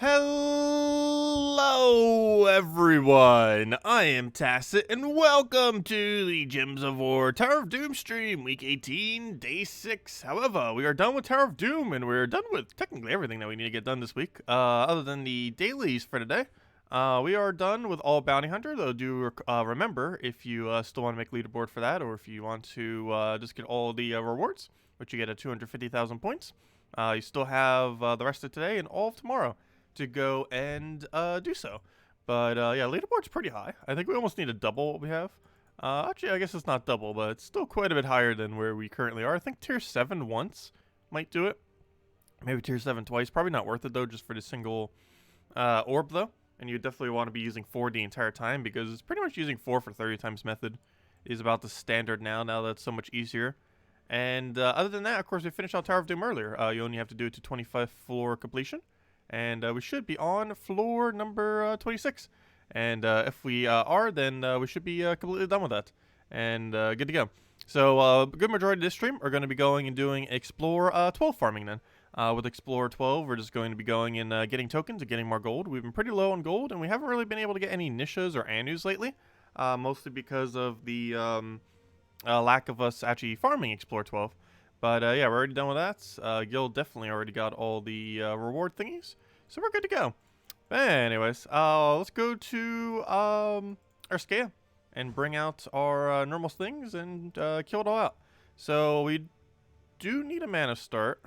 Hello everyone, I am Tacet and welcome to the Gems of War Tower of Doom stream, week 18, day 6. However, we are done with Tower of Doom and we're done with technically everything that we need to get done this week, other than the dailies for today. We are done with all Bounty Hunter, though do remember, if you still want to make leaderboard for that, or if you want to just get all the rewards, which you get at 250,000 points, you still have the rest of today and all of tomorrow to go and do so. But yeah, leaderboard's pretty high. I think we almost need to double what we have. Actually, I guess it's not double, but it's still quite a bit higher than where we currently are. I think tier 7 once might do it. Maybe tier 7 twice. Probably not worth it, though, just for the single orb, though. And you definitely want to be using 4 the entire time, because it's pretty much using 4 for 30 times method is about the standard now that's so much easier. And other than that, of course, we finished out Tower of Doom earlier. You only have to do it to 25 floor completion. And we should be on floor number 26. And if we are, then we should be completely done with that. And good to go. So a good majority of this stream are going to be going and doing Explore 12 farming then. With Explore 12, we're just going to be going and getting tokens and getting more gold. We've been pretty low on gold, and we haven't really been able to get any niches or anus lately. Mostly because of the lack of us actually farming Explore 12. But yeah, we're already done with that. Gil definitely already got all the reward thingies. So we're good to go. But anyways, let's go to our scale and bring out our normal things and kill it all out. So we do need a mana start.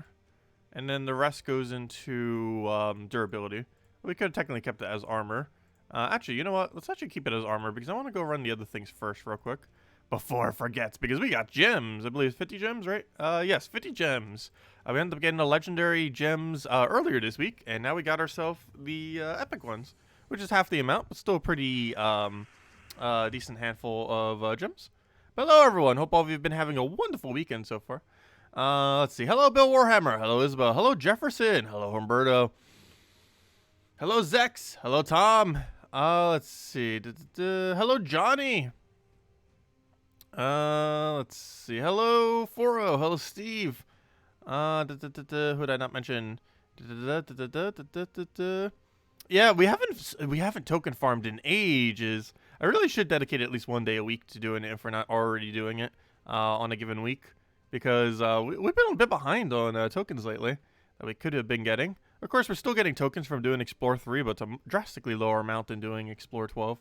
And then the rest goes into durability. We could have technically kept it as armor. Actually, you know what? Let's actually keep it as armor because I want to go run the other things first real quick. Before I forget, because we got gems. I believe 50 gems, right? Yes, 50 gems. We ended up getting the legendary gems earlier this week, and now we got ourselves the epic ones, which is half the amount, but still a pretty decent handful of gems. But hello, everyone. Hope all of you have been having a wonderful weekend so far. Let's see. Hello, Bill Warhammer. Hello, Isabel. Hello, Jefferson. Hello, Humberto. Hello, Zex. Hello, Tom. Let's see. Hello, Johnny. Let's see. Hello, Foro. Hello, Steve. Who did I not mention? Yeah, we haven't token farmed in ages. I really should dedicate at least one day a week to doing it if we're not already doing it on a given week, because we've been a bit behind on tokens lately that we could have been getting. Of course, we're still getting tokens from doing Explore 3, but it's a drastically lower amount than doing Explore 12.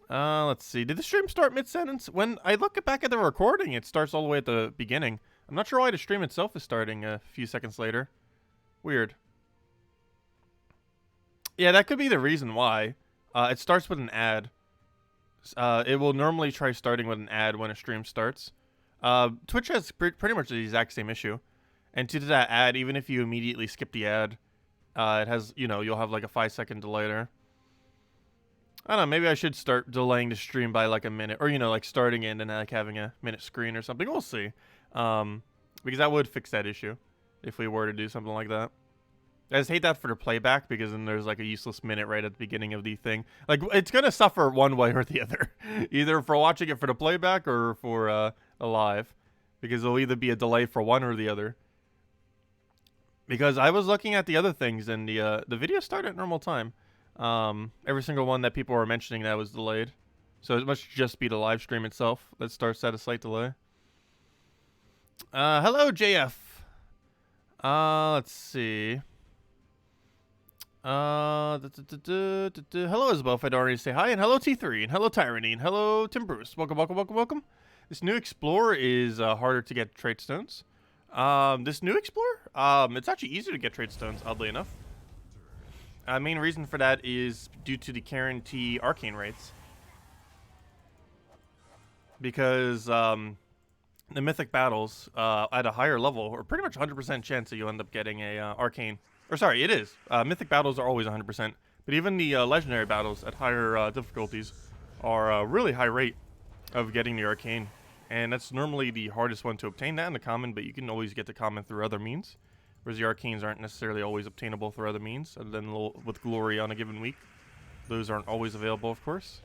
Let's see. Did the stream start mid-sentence? When I look back at the recording, it starts all the way at the beginning. I'm not sure why the stream itself is starting a few seconds later. Weird. Yeah, that could be the reason why. It starts with an ad. It will normally try starting with an ad when a stream starts. Twitch has pretty much the exact same issue. And to that ad, even if you immediately skip the ad, it has, you'll have like a 5-second delay there. I don't know, maybe I should start delaying the stream by like a minute, or like starting in and like having a minute screen or something. We'll see, because that would fix that issue if we were to do something like that. I just hate that for the playback, because then there's like a useless minute right at the beginning of the thing. Like, it's gonna suffer one way or the other, either for watching it for the playback or for a live, because there'll either be a delay for one or the other. Because I was looking at the other things and the video started at normal time. Every single one that people were mentioning that was delayed. So it must just be the live stream itself that starts at a slight delay. Hello, JF. Let's see. Hello, Isabel, if I don't already say hi. And hello, T3. And hello, Tyranny. And hello, Tim Bruce. Welcome, welcome, welcome, welcome. This new Explorer is harder to get trade stones. This new Explorer, it's actually easier to get trade stones, oddly enough. Main reason for that is due to the guarantee arcane rates. Because the mythic battles at a higher level are pretty much 100% chance that you'll end up getting a arcane. Or sorry, it is. Mythic battles are always 100%. But even the legendary battles at higher difficulties are a really high rate of getting the arcane. And that's normally the hardest one to obtain, that in the common, but you can always get the common through other means. Whereas the arcanes aren't necessarily always obtainable through other means, other than with glory on a given week. Those aren't always available, of course.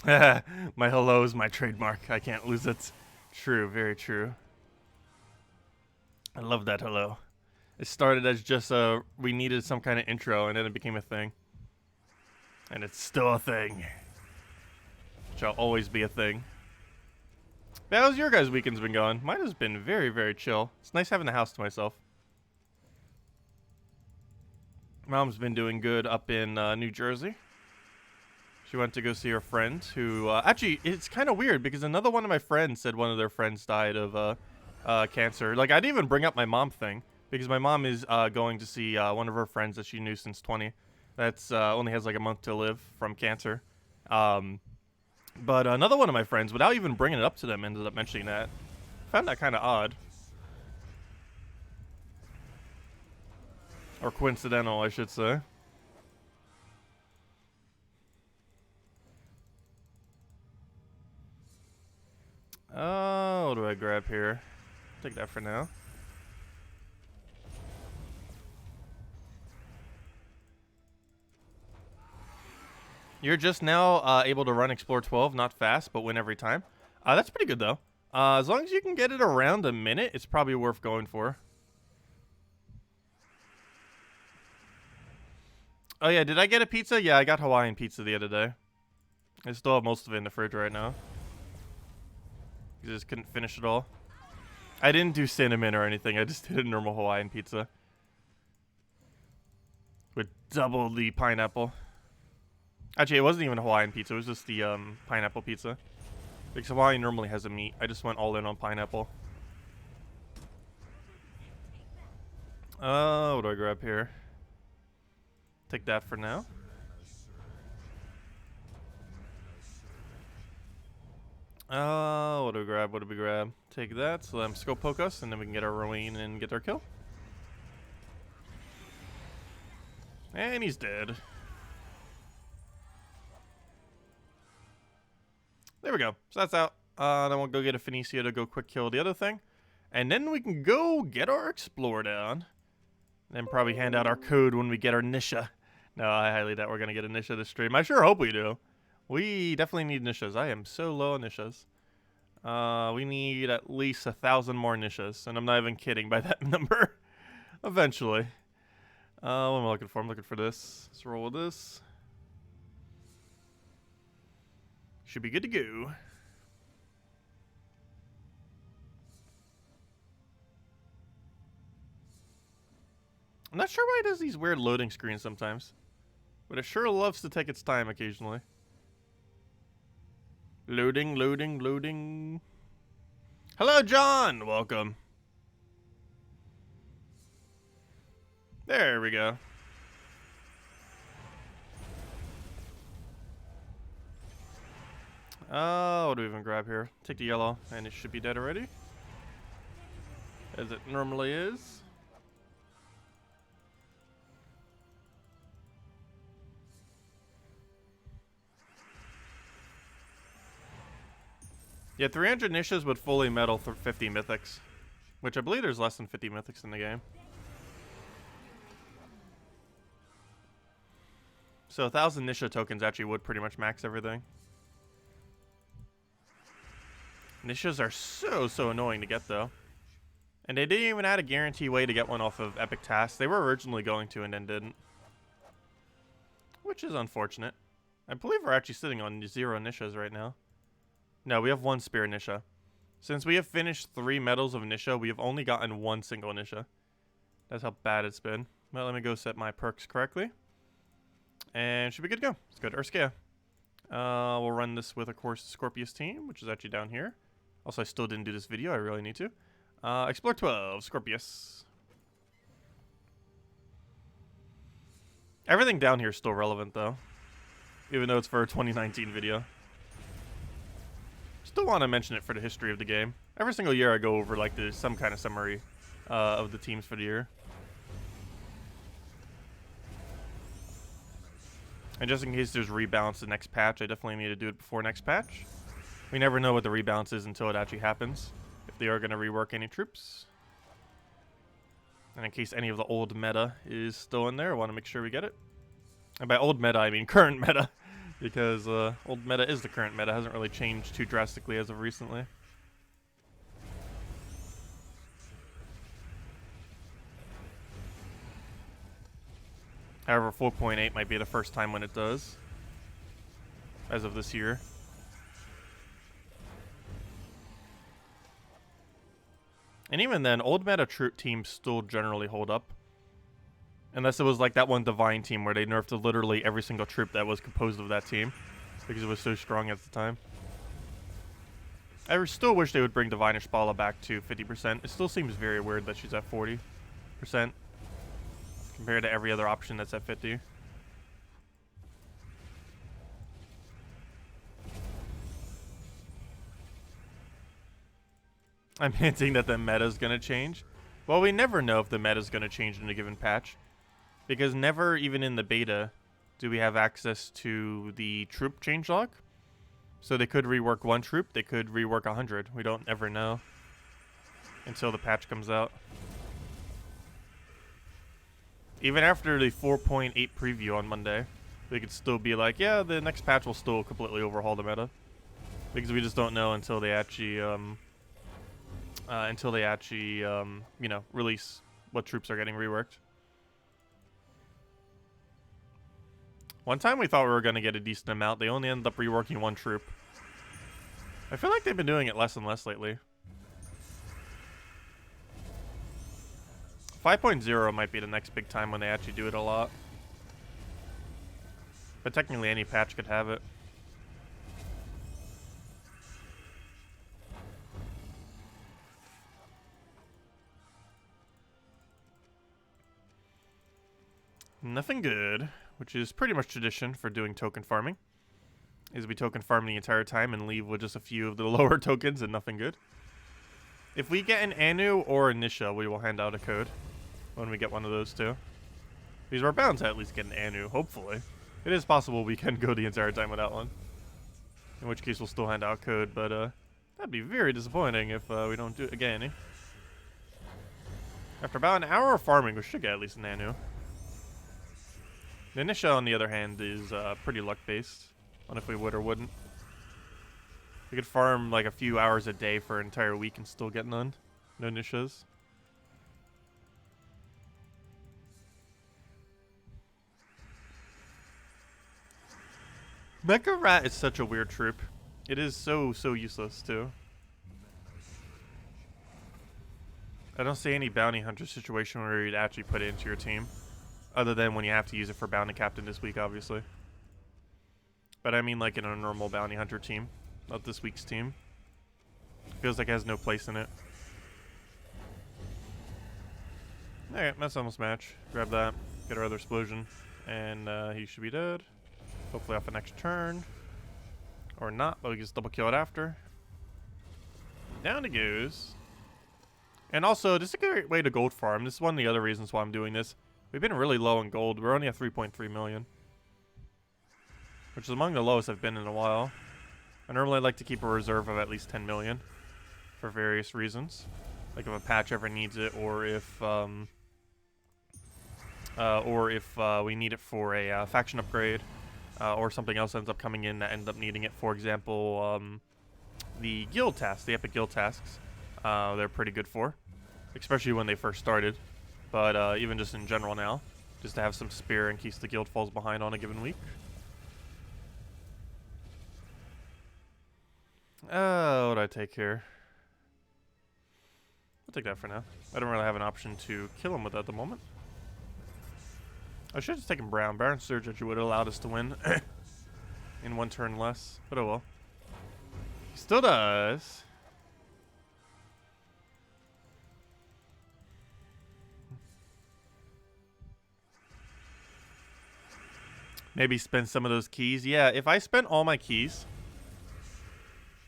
My hello is my trademark. I can't lose it. True, very true. I love that hello. It started as just we needed some kind of intro, and then it became a thing. And it's still a thing. Which will always be a thing. How's your guys' weekends been going? Mine has been very, very chill. It's nice having the house to myself. Mom's been doing good up in New Jersey. She went to go see her friend who... actually, it's kind of weird because another one of my friends said one of their friends died of cancer. Like, I didn't even bring up my mom thing because my mom is going to see one of her friends that she knew since 20. That's only has like a month to live from cancer. But another one of my friends, without even bringing it up to them, ended up mentioning that. Found that kind of odd. Or coincidental, I should say. Oh, what do I grab here? Take that for now. You're just now able to run Explore 12, not fast, but win every time. That's pretty good, though. As long as you can get it around a minute, it's probably worth going for. Oh, yeah, did I get a pizza? Yeah, I got Hawaiian pizza the other day. I still have most of it in the fridge right now. I just couldn't finish it all. I didn't do cinnamon or anything. I just did a normal Hawaiian pizza. With double the pineapple. Actually, it wasn't even a Hawaiian pizza. It was just the pineapple pizza. Because Hawaii normally has a meat. I just went all in on pineapple. What do I grab here? Take that for now. What do we grab? What do we grab? Take that. So let him scope poke us, and then we can get our ruin and get our kill. And he's dead. There we go. So that's out. Then we'll go get a Phoenicia to go quick kill the other thing. And then we can go get our Explore down. Then probably hand out our code when we get our Nisha. No, I highly doubt we're going to get a Nisha this stream. I sure hope we do. We definitely need Nishas. I am so low on Nishas. We need at least 1,000 more Nishas. And I'm not even kidding by that number. Eventually. What am I looking for? I'm looking for this. Let's roll with this. Should be good to go. I'm not sure why it does these weird loading screens sometimes. But it sure loves to take its time occasionally. Loading, loading, loading. Hello, John! Welcome. There we go. What do we even grab here? Take the yellow, and it should be dead already. As it normally is. Yeah, 300 Nishas would fully medal 50 Mythics. Which I believe there's less than 50 Mythics in the game. So 1,000 Nisha tokens actually would pretty much max everything. Nishas are so annoying to get, though. And they didn't even add a guarantee way to get one off of Epic Tasks. They were originally going to and then didn't. Which is unfortunate. I believe we're actually sitting on 0 Nishas right now. No, we have 1 Spear Nisha. Since we have finished 3 medals of Nisha, we have only gotten 1 single Nisha. That's how bad it's been. Well, let me go set my perks correctly. And should be good to go. Let's go to Urskea. We'll run this with, of course, the Scorpius team, which is actually down here. Also, I still didn't do this video. I really need to. Explore 12, Scorpius. Everything down here is still relevant, though. Even though it's for a 2019 video. Still want to mention it for the history of the game. Every single year I go over, like, there's some kind of summary of the teams for the year. And just in case there's rebalance the next patch, I definitely need to do it before next patch. We never know what the rebalance is until it actually happens. If they are going to rework any troops. And in case any of the old meta is still in there, I want to make sure we get it. And by old meta, I mean current meta. Because old meta is the current meta. It hasn't really changed too drastically as of recently. However, 4.8 might be the first time when it does, as of this year. And even then, old meta troop teams still generally hold up. Unless it was like that one Divine team where they nerfed literally every single troop that was composed of that team, because it was so strong at the time. I still wish they would bring Divine Ishbala back to 50%. It still seems very weird that she's at 40% compared to every other option that's at 50. I'm hinting that the meta is going to change. Well, we never know if the meta is going to change in a given patch, because never, even in the beta, do we have access to the troop changelog. So they could rework one troop, they could rework 100. We don't ever know until the patch comes out. Even after the 4.8 preview on Monday, they could still be like, yeah, the next patch will still completely overhaul the meta, because we just don't know until they actually, you know, release what troops are getting reworked. One time we thought we were going to get a decent amount. They only ended up reworking one troop. I feel like they've been doing it less and less lately. 5.0 might be the next big time when they actually do it a lot. But technically any patch could have it. Nothing good, which is pretty much tradition for doing token farming, is we token farm the entire time and leave with just a few of the lower tokens and nothing good. If we get an Anu or a Nisha, we will hand out a code when we get one of those two. Because we're bound to at least get an Anu, hopefully. It is possible we can go the entire time without one, in which case we'll still hand out code, but that'd be very disappointing if we don't do it again. After about an hour of farming, we should get at least an Anu. The Nisha, on the other hand, is pretty luck-based on if we would or wouldn't. We could farm like a few hours a day for an entire week and still get none. No Nishas. Mecha Rat is such a weird troop. It is so useless, too. I don't see any bounty hunter situation where you'd actually put it into your team. Other than when you have to use it for Bounty Captain this week, obviously. But I mean like in a normal Bounty Hunter team. Not this week's team. Feels like it has no place in it. Alright, that's almost match. Grab that. Get our other explosion. And he should be dead. Hopefully off the next turn. Or not, but we can just double kill it after. Down it goes. And also, this is a great way to gold farm. This is one of the other reasons why I'm doing this. We've been really low in gold. We're only at 3.3 million. Which is among the lowest I've been in a while. I normally like to keep a reserve of at least 10 million. For various reasons. Like if a patch ever needs it, or if we need it for a faction upgrade. Or something else ends up coming in that ends up needing it. For example, the guild tasks, the epic guild tasks. They're pretty good for. Especially when they first started. But even just in general now, just to have some spear in case the guild falls behind on a given week. What do I take here? I'll take that for now. I don't really have an option to kill him with at the moment. I should have just taken Brown. Baron Surge actually would have allowed us to win in one turn less, but oh well. He still does. Maybe spend some of those keys. Yeah, if I spent all my keys,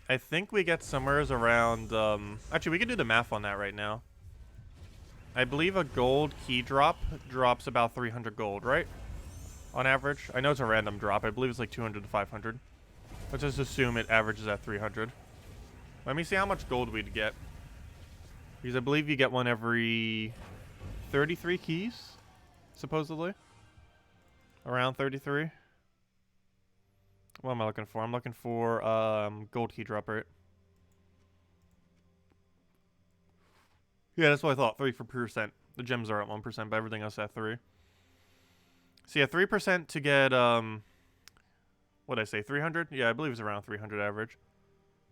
I think we get somewhere around... actually, we can do the math on that right now. I believe a gold key drop drops about 300 gold, right? On average. I know it's a random drop. I believe it's like 200 to 500. Let's just assume it averages at 300. Let me see how much gold we'd get. Because I believe you get one every 33 keys, supposedly. Around 33. What am I looking for? I'm looking for gold key drop, right? Yeah, that's what I thought. 3%. The gems are at 1%, but everything else at 3. So yeah, 3% to get, what did I say, 300? Yeah, I believe it's around 300 average.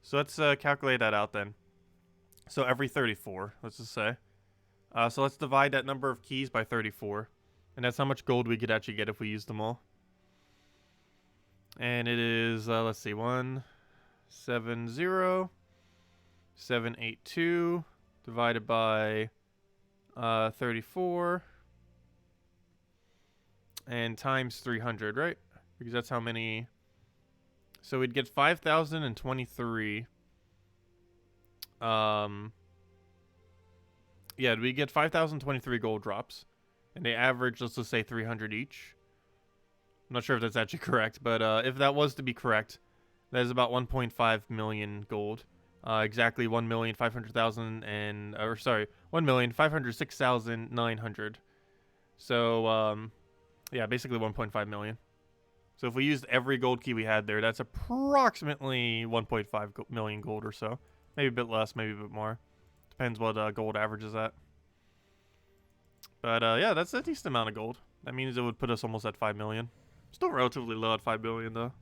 So let's calculate that out then. So every 34, let's just say. So let's divide that number of keys by 34. And that's how much gold we could actually get if we used them all. And it is, let's see, 170,782 divided by 34. And times 300, right? Because that's how many. So we'd get 5,023. Yeah, we get 5,023 gold drops. And they average, let's just say 300 each. I'm not sure if that's actually correct, but if that was to be correct, that is about 1.5 million gold. Exactly 1,500,000 and, or sorry, 1,506,900. So, yeah, basically 1.5 million. So if we used every gold key we had there, that's approximately 1.5 million gold or so. Maybe a bit less, maybe a bit more. Depends what gold average is at. But yeah, that's a decent amount of gold. That means it would put us almost at 5 million. Still relatively low at 5 billion though.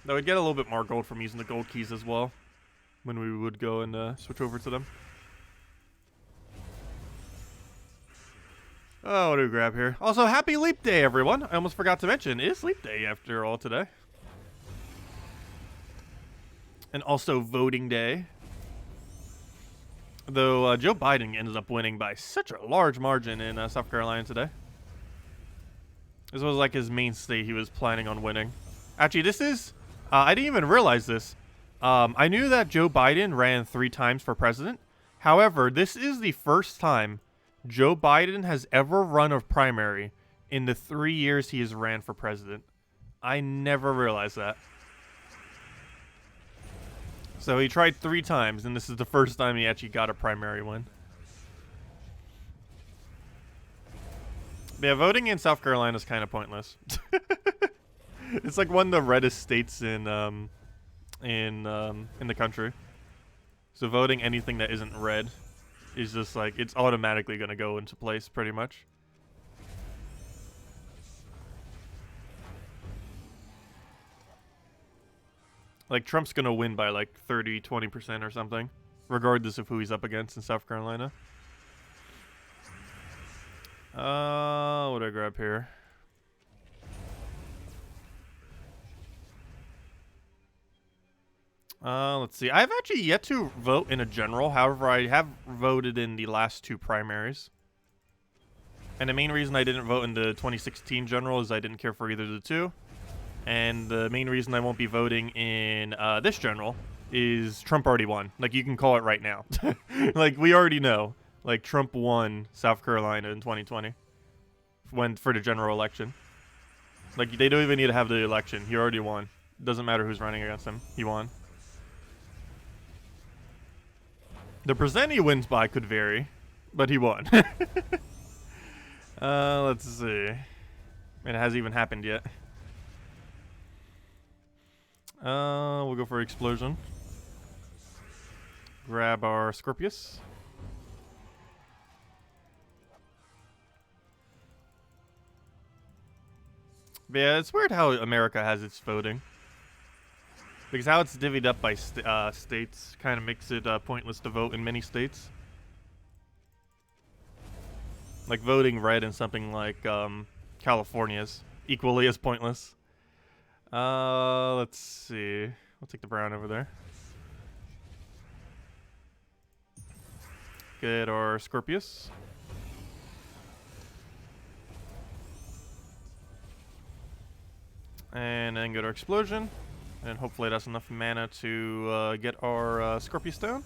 Though we'd get a little bit more gold from using the gold keys as well when we would go and switch over to them. Oh, what do we grab here? Also, happy Leap Day, everyone. I almost forgot to mention, it is Leap Day after all today. And also voting day. Though Joe Biden ended up winning by such a large margin in South Carolina today. This was like his main state he was planning on winning. Actually, this is... I didn't even realize this. I knew that Joe Biden ran 3 times for president. However, this is the first time Joe Biden has ever run a primary in the 3 years he has ran for president. I never realized that. So he tried 3 times, and this is the first time he actually got a primary win. But yeah, voting in South Carolina is kind of pointless. It's like one of the reddest states in the country. So voting anything that isn't red is just like, it's automatically going to go into place pretty much. Like, Trump's going to win by like 30, 20% or something, regardless of who he's up against in South Carolina. What do I grab here? Let's see. I've actually yet to vote in a general. However, I have voted in the last 2 primaries. And the main reason I didn't vote in the 2016 general is I didn't care for either of the 2. And the main reason I won't be voting in this general is Trump already won. Like, you can call it right now. Like, we already know. Like, Trump won South Carolina in 2020 for the general election. Like, they don't even need to have the election. He already won. Doesn't matter who's running against him. He won. The percent he wins by could vary, but he won. Let's see. It hasn't even happened yet. We'll go for Explosion. Grab our Scorpius. But yeah, it's weird how America has its voting. Because how it's divvied up by states kind of makes it pointless to vote in many states. Like voting red in something like California is equally as pointless. Let's see. I'll take the brown over there. Get our Scorpius. And then get our Explosion. And hopefully that's enough mana to get our Scorpius down.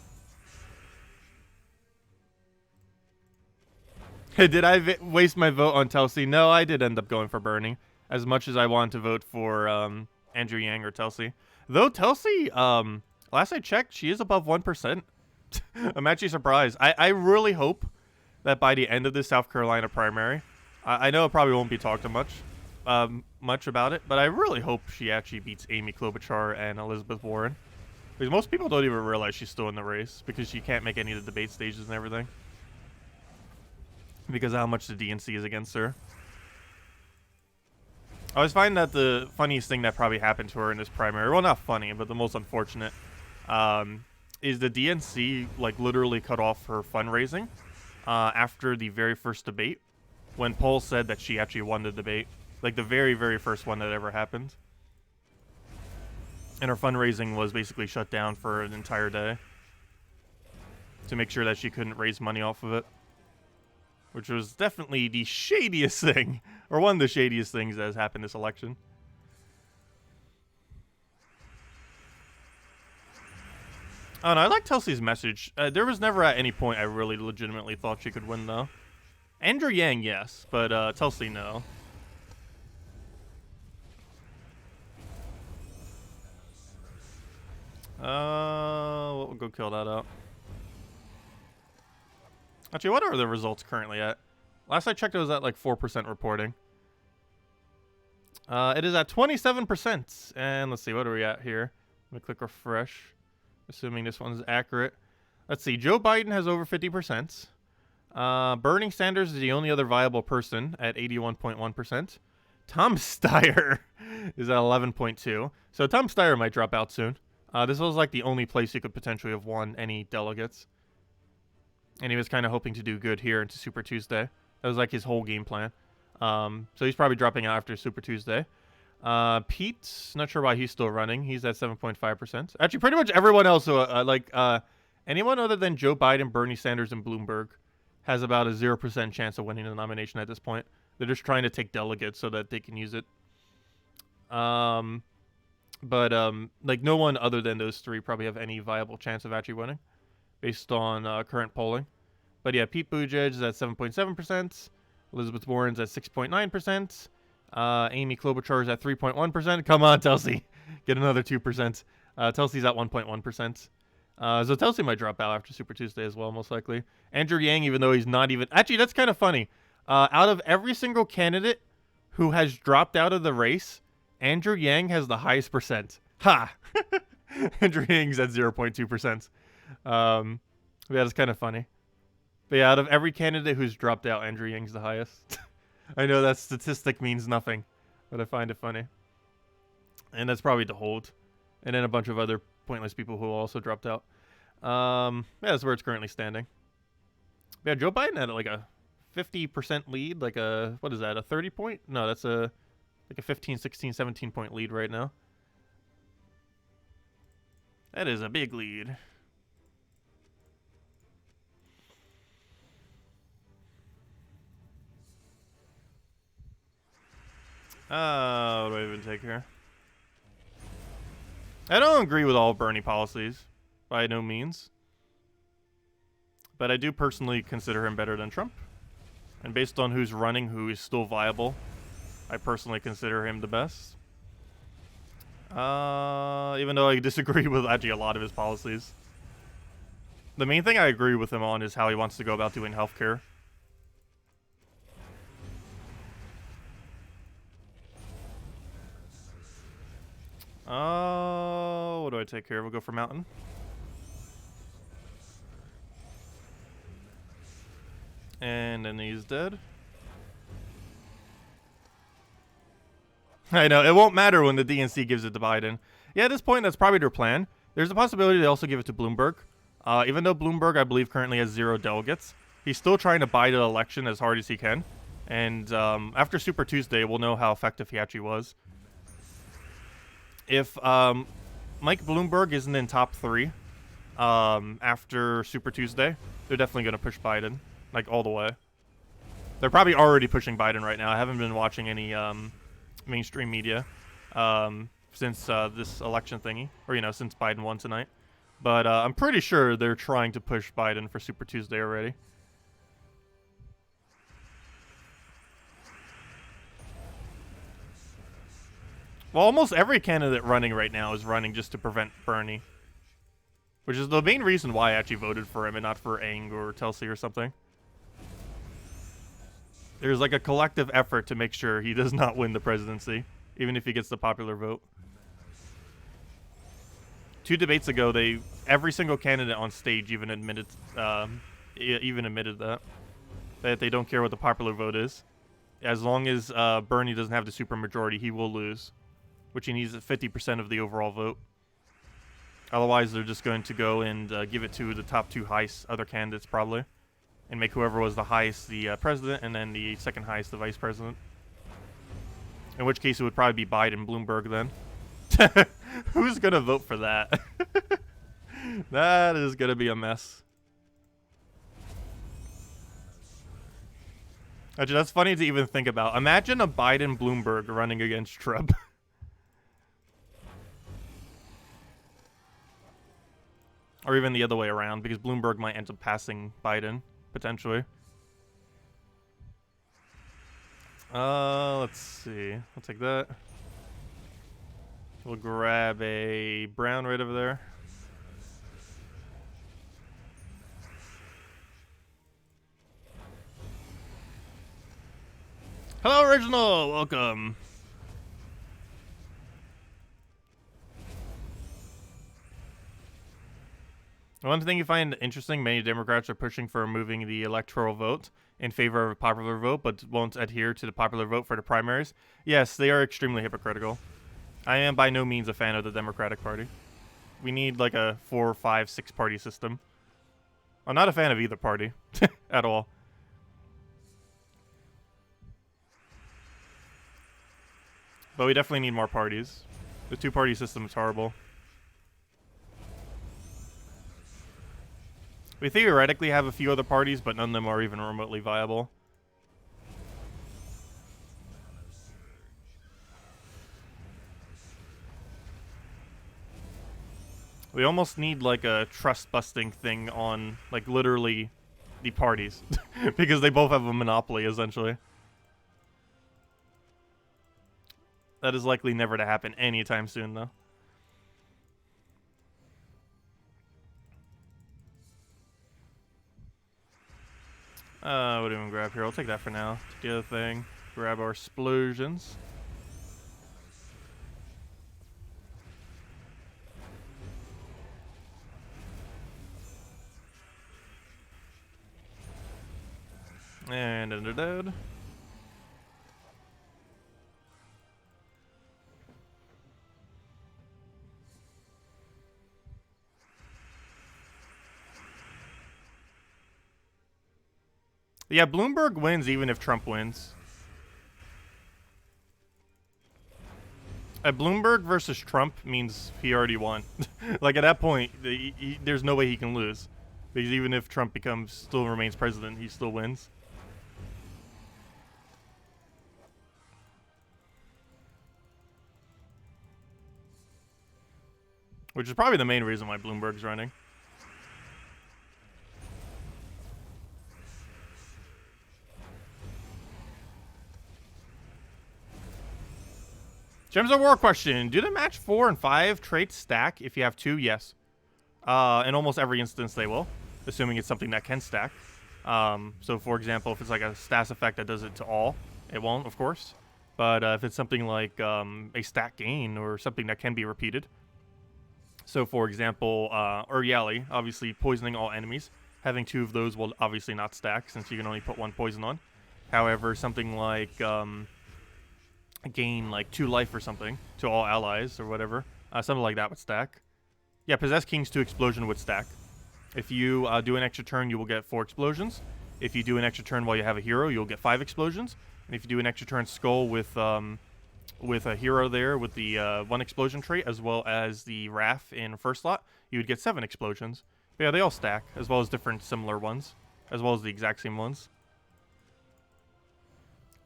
Did I waste my vote on Telsey? No, I did end up going for Burning. As much as I wanted to vote for Andrew Yang or Telsey. Though Telsey, last I checked, she is above 1%. I'm actually surprised. I really hope that by the end of this South Carolina primary, I know it probably won't be talked much about it, but I really hope she actually beats Amy Klobuchar and Elizabeth Warren. Because most people don't even realize she's still in the race because she can't make any of the debate stages and everything. because of how much the DNC is against her. I always find that the funniest thing that probably happened to her in this primary, well, not funny, but the most unfortunate, is the DNC, like, literally cut off her fundraising after the very first debate, when Paul said that she actually won the debate. Like, the very, very first one that ever happened. And her fundraising was basically shut down for an entire day to make sure that she couldn't raise money off of it. Which was definitely the shadiest thing, or one of the shadiest things that has happened this election. Oh no, I like Telsey's message. There was never at any point I really legitimately thought she could win, though. Andrew Yang, yes, but Telsey, no. We'll go kill that out. Actually, what are the results currently at? Last I checked, it was at like 4% reporting. It is at 27%. And let's see, what are we at here? Let me click refresh. Assuming this one's accurate. Let's see, Joe Biden has over 50%. Bernie Sanders is the only other viable person at 81.1%. Tom Steyer is at 11.2%. So Tom Steyer might drop out soon. This was like the only place he could potentially have won any delegates. And he was kind of hoping to do good here into Super Tuesday. That was like his whole game plan. So he's probably dropping out after Super Tuesday. Pete, not sure why he's still running. He's at 7.5%. Actually, pretty much everyone else, anyone other than Joe Biden, Bernie Sanders, and Bloomberg has about a 0% chance of winning the nomination at this point. They're just trying to take delegates so that they can use it. Like no one other than those three probably have any viable chance of actually winning based on current polling. But yeah, Pete Buttigieg is at 7.7%. Elizabeth Warren's at 6.9%. Amy Klobuchar is at 3.1%. Come on, Telsey. Get another 2%. Telsey's at 1.1%. So Telsey might drop out after Super Tuesday as well, most likely. Andrew Yang, even though he's not even... Actually, that's kind of funny. Out of every single candidate who has dropped out of the race, Andrew Yang has the highest percent. Ha! Andrew Yang's at 0.2%. Yeah, that's kind of funny. But yeah, out of every candidate who's dropped out, Andrew Yang's the highest. I know that statistic means nothing, but I find it funny. And that's probably to hold. And then a bunch of other pointless people who also dropped out. Yeah, that's where it's currently standing. Yeah, Joe Biden had like a 50% lead, like a, what is that, a 30 point? No, that's like a 15, 16, 17 point lead right now. That is a big lead. What do I even take here? I don't agree with all Bernie policies, by no means. But I do personally consider him better than Trump. And based on who's running, who is still viable, I personally consider him the best. Even though I disagree with actually a lot of his policies. The main thing I agree with him on is how he wants to go about doing healthcare. What do I take here? We'll go for Mountain. And then he's dead. I know, it won't matter when the DNC gives it to Biden. Yeah, at this point, that's probably their plan. There's a possibility they also give it to Bloomberg. Even though Bloomberg, I believe, currently has 0 delegates, he's still trying to buy the election as hard as he can. And after Super Tuesday, we'll know how effective he actually was. If Mike Bloomberg isn't in top 3 after Super Tuesday, they're definitely going to push Biden, like, all the way. They're probably already pushing Biden right now. I haven't been watching any mainstream media since this election thingy, or, you know, since Biden won tonight. But I'm pretty sure they're trying to push Biden for Super Tuesday already. Well, almost every candidate running right now is running just to prevent Bernie. Which is the main reason why I actually voted for him and not for Ang or Telsey or something. There's like a collective effort to make sure he does not win the presidency, even if he gets the popular vote. 2 debates ago, every single candidate on stage even admitted that. that they don't care what the popular vote is. As long as Bernie doesn't have the supermajority, he will lose, which he needs 50% of the overall vote. Otherwise, they're just going to go and give it to the top two highest other candidates, probably, and make whoever was the highest the president, and then the second highest the vice president. In which case, it would probably be Biden, Bloomberg then. Who's going to vote for that? That is going to be a mess. Actually, that's funny to even think about. Imagine a Biden Bloomberg running against Trump. Or even the other way around, because Bloomberg might end up passing Biden, potentially. Let's see. I'll take that. We'll grab a brown right over there. Hello, Original! Welcome. One thing you find interesting, many Democrats are pushing for removing the electoral vote in favor of a popular vote, but won't adhere to the popular vote for the primaries. Yes, they are extremely hypocritical. I am by no means a fan of the Democratic Party. We need like a 4, 5, 6 party system. I'm not a fan of either party at all. But we definitely need more parties. The two-party system is horrible. We theoretically have a few other parties, but none of them are even remotely viable. We almost need like a trust-busting thing on, like, literally the parties. Because they both have a monopoly, essentially. That is likely never to happen anytime soon, though. What do we grab here? I'll take that for now. Take the other thing. Grab our explosions. And they're dead. Yeah, Bloomberg wins even if Trump wins. Bloomberg versus Trump means he already won. Like, at that point, there's no way he can lose. Because even if Trump still remains president, he still wins. Which is probably the main reason why Bloomberg's running. Gems of War question. Do the match 4 and 5 traits stack if you have 2? Yes. In almost every instance they will, assuming it's something that can stack. So for example, if it's like a stats effect that does it to all, it won't, of course. But if it's something like a stat gain or something that can be repeated. So for example, Uryali, obviously poisoning all enemies. Having 2 of those will obviously not stack since you can only put 1 poison on. However, something like gain like 2 life or something to all allies or whatever, something like that would stack. Yeah, Possessed King's 2 explosion would stack. If you do an extra turn, you will get 4 explosions. If you do an extra turn while you have a hero, you'll get 5 explosions. And if you do an extra turn skull with a hero there with the 1 explosion trait, as well as the Wrath in first slot, you would get 7 explosions. But yeah, they all stack, as well as different similar ones, as well as the exact same ones.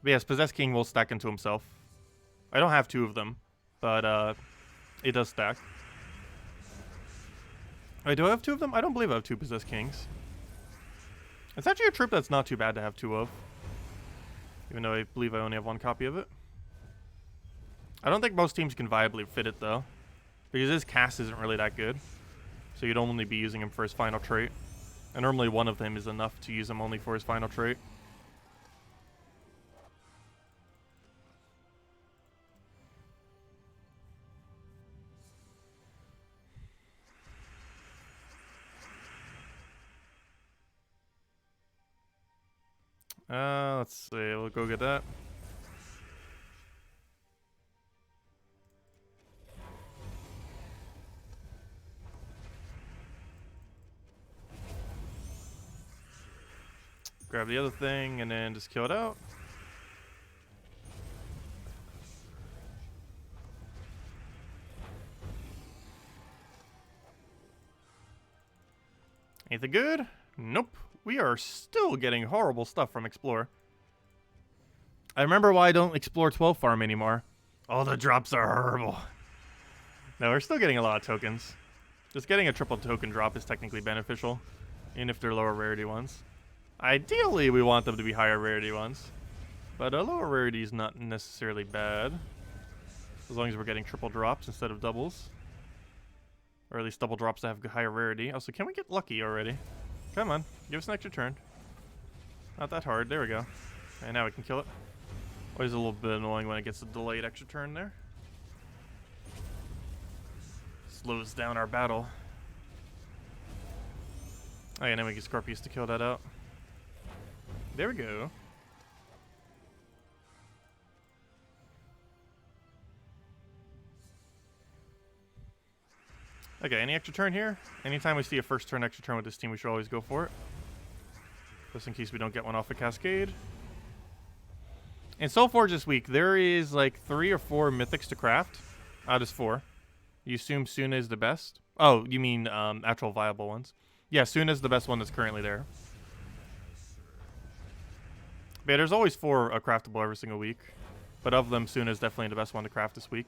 But yes, Possessed King will stack into himself. I don't have 2 of them, but it does stack. Wait, do I have 2 of them? I don't believe I have 2 Possessed Kings. It's actually a troop that's not too bad to have 2 of. Even though I believe I only have 1 copy of it. I don't think most teams can viably fit it, though. Because his cast isn't really that good. So you'd only be using him for his final trait. And normally one of them is enough to use him only for his final trait. Let's see. We'll go get that. Grab the other thing and then just kill it out. Anything good? Nope. We are still getting horrible stuff from Explore. I remember why I don't Explore 12 farm anymore. All the drops are horrible. No, we're still getting a lot of tokens. Just getting a triple token drop is technically beneficial, even if they're lower rarity ones. Ideally, we want them to be higher rarity ones, but a lower rarity is not necessarily bad, as long as we're getting triple drops instead of doubles. Or at least double drops that have higher rarity. Also, can we get lucky already? Come on, give us an extra turn. Not that hard. There we go. And now we can kill it. Always a little bit annoying when it gets a delayed extra turn there. Slows down our battle. Oh yeah, now we get Scorpius to kill that out. There we go. Okay, any extra turn here? Anytime we see a first turn extra turn with this team, we should always go for it. Just in case we don't get one off a cascade. In Soulforge this week, there is like 3 or 4 mythics to craft. Just 4. You assume Suna is the best? Oh, you mean actual viable ones. Yeah, Suna is the best one that's currently there. But yeah, there's always 4 craftable every single week. But of them, Suna is definitely the best one to craft this week.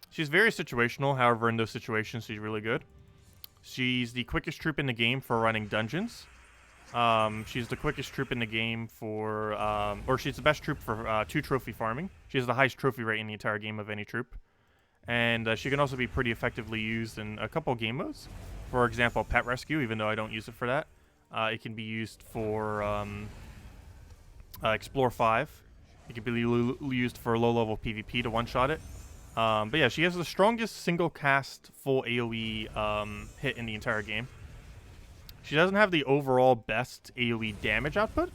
She's very situational, however, in those situations, she's really good. She's the quickest troop in the game for running dungeons. She's the quickest troop in the game for, or she's the best troop for 2 trophy farming. She has the highest trophy rate in the entire game of any troop. And she can also be pretty effectively used in a couple game modes. For example, Pet Rescue, even though I don't use it for that. It can be used for Explore 5. It can be used for low-level PvP to one-shot it. But yeah, she has the strongest single-cast full AoE hit in the entire game. She doesn't have the overall best AoE damage output.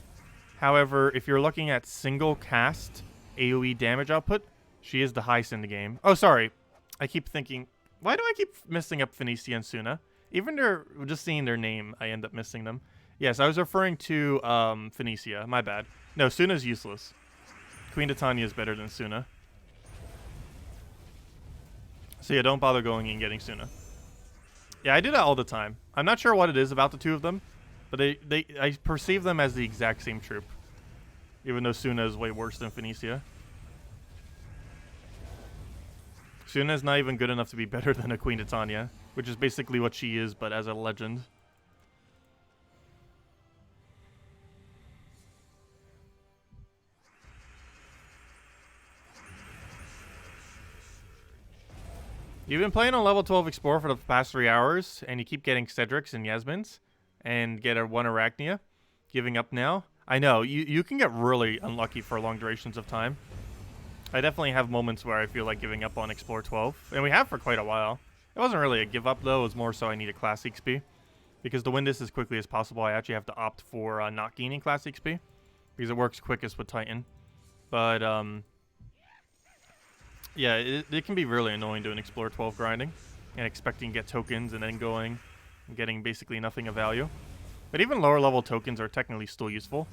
However, if you're looking at single-cast AoE damage output, she is the highest in the game. Oh, sorry. I keep thinking, why do I keep messing up Phoenicia and Suna? Even just seeing their name, I end up missing them. Yes, I was referring to Phoenicia. My bad. No, Suna's useless. Queen Titania is better than Suna. So yeah, don't bother going and getting Suna. Yeah, I do that all the time. I'm not sure what it is about the two of them, but I perceive them as the exact same troop. Even though Suna is way worse than Phoenicia. Suna is not even good enough to be better than a Queen Titania, which is basically what she is, but as a legend. You've been playing on level 12 Explorer for the past 3 hours, and you keep getting Cedrics and Yasmins, and get a 1 Arachnia. Giving up now? I know, you can get really unlucky for long durations of time. I definitely have moments where I feel like giving up on Explore 12, and we have for quite a while. It wasn't really a give up though, it was more so I need a class XP. Because to win this as quickly as possible, I actually have to opt for not gaining class XP, because it works quickest with Titan. But, yeah, it can be really annoying doing Explore 12 grinding, and expecting to get tokens and then going and getting basically nothing of value. But even lower level tokens are technically still useful,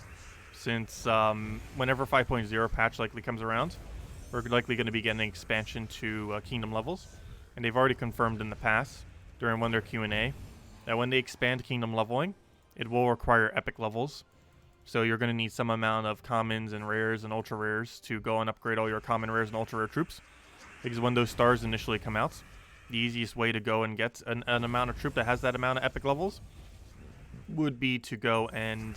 since whenever 5.0 patch likely comes around, we're likely going to be getting expansion to kingdom levels. And they've already confirmed in the past, during one of their Q&A, that when they expand kingdom leveling, it will require epic levels. So you're going to need some amount of commons and rares and ultra rares to go and upgrade all your common rares and ultra rare troops. Because when those stars initially come out, the easiest way to go and get an amount of troop that has that amount of epic levels would be to go and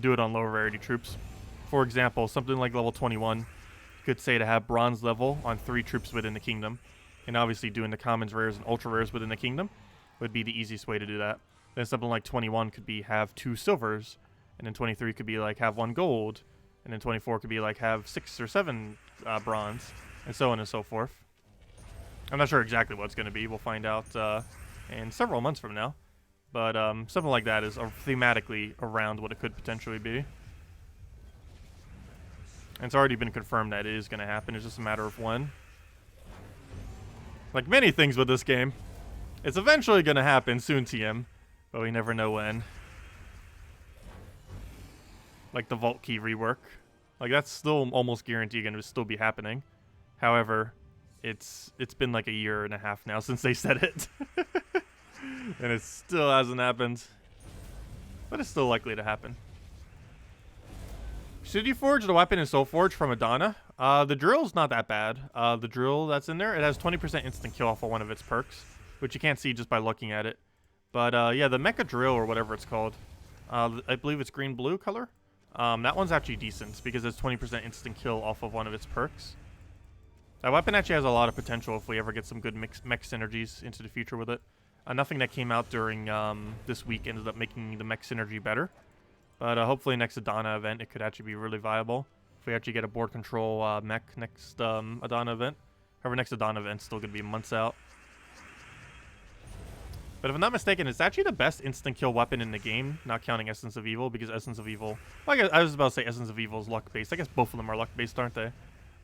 do it on lower rarity troops. For example, something like level 21 could say to have bronze level on 3 troops within the kingdom. And obviously doing the commons, rares, and ultra rares within the kingdom would be the easiest way to do that. Then something like 21 could be have 2 silvers, and then 23 could be like have 1 gold, and then 24 could be like have 6 or 7 bronze, and so on and so forth. I'm not sure exactly what it's going to be. We'll find out in several months from now. But something like that is thematically around what it could potentially be. And it's already been confirmed that it is going to happen. It's just a matter of when. Like many things with this game, it's eventually going to happen soon, TM. But we never know when. Like the Vault Key rework. Like that's still almost guaranteed going to still be happening. However, it's been like a year and a half now since they said it. And it still hasn't happened. But it's still likely to happen. Should you forge the weapon in Soul Forge from Adana? The drill's not that bad. The drill that's in there, it has 20% instant kill off of one of its perks, which you can't see just by looking at it. But yeah, the Mecha Drill or whatever it's called, I believe it's green-blue color. That one's actually decent because it's 20% instant kill off of one of its perks. That weapon actually has a lot of potential if we ever get some good mech synergies into the future with it. Nothing that came out during this week ended up making the mech synergy better. But hopefully next Adana event, it could actually be really viable. If we actually get a board control mech next Adana event. However, next Adana event's still going to be months out. But if I'm not mistaken, it's actually the best instant kill weapon in the game, not counting Essence of Evil, because Essence of Evil... Well, I was about to say Essence of Evil is luck-based. I guess both of them are luck-based, aren't they?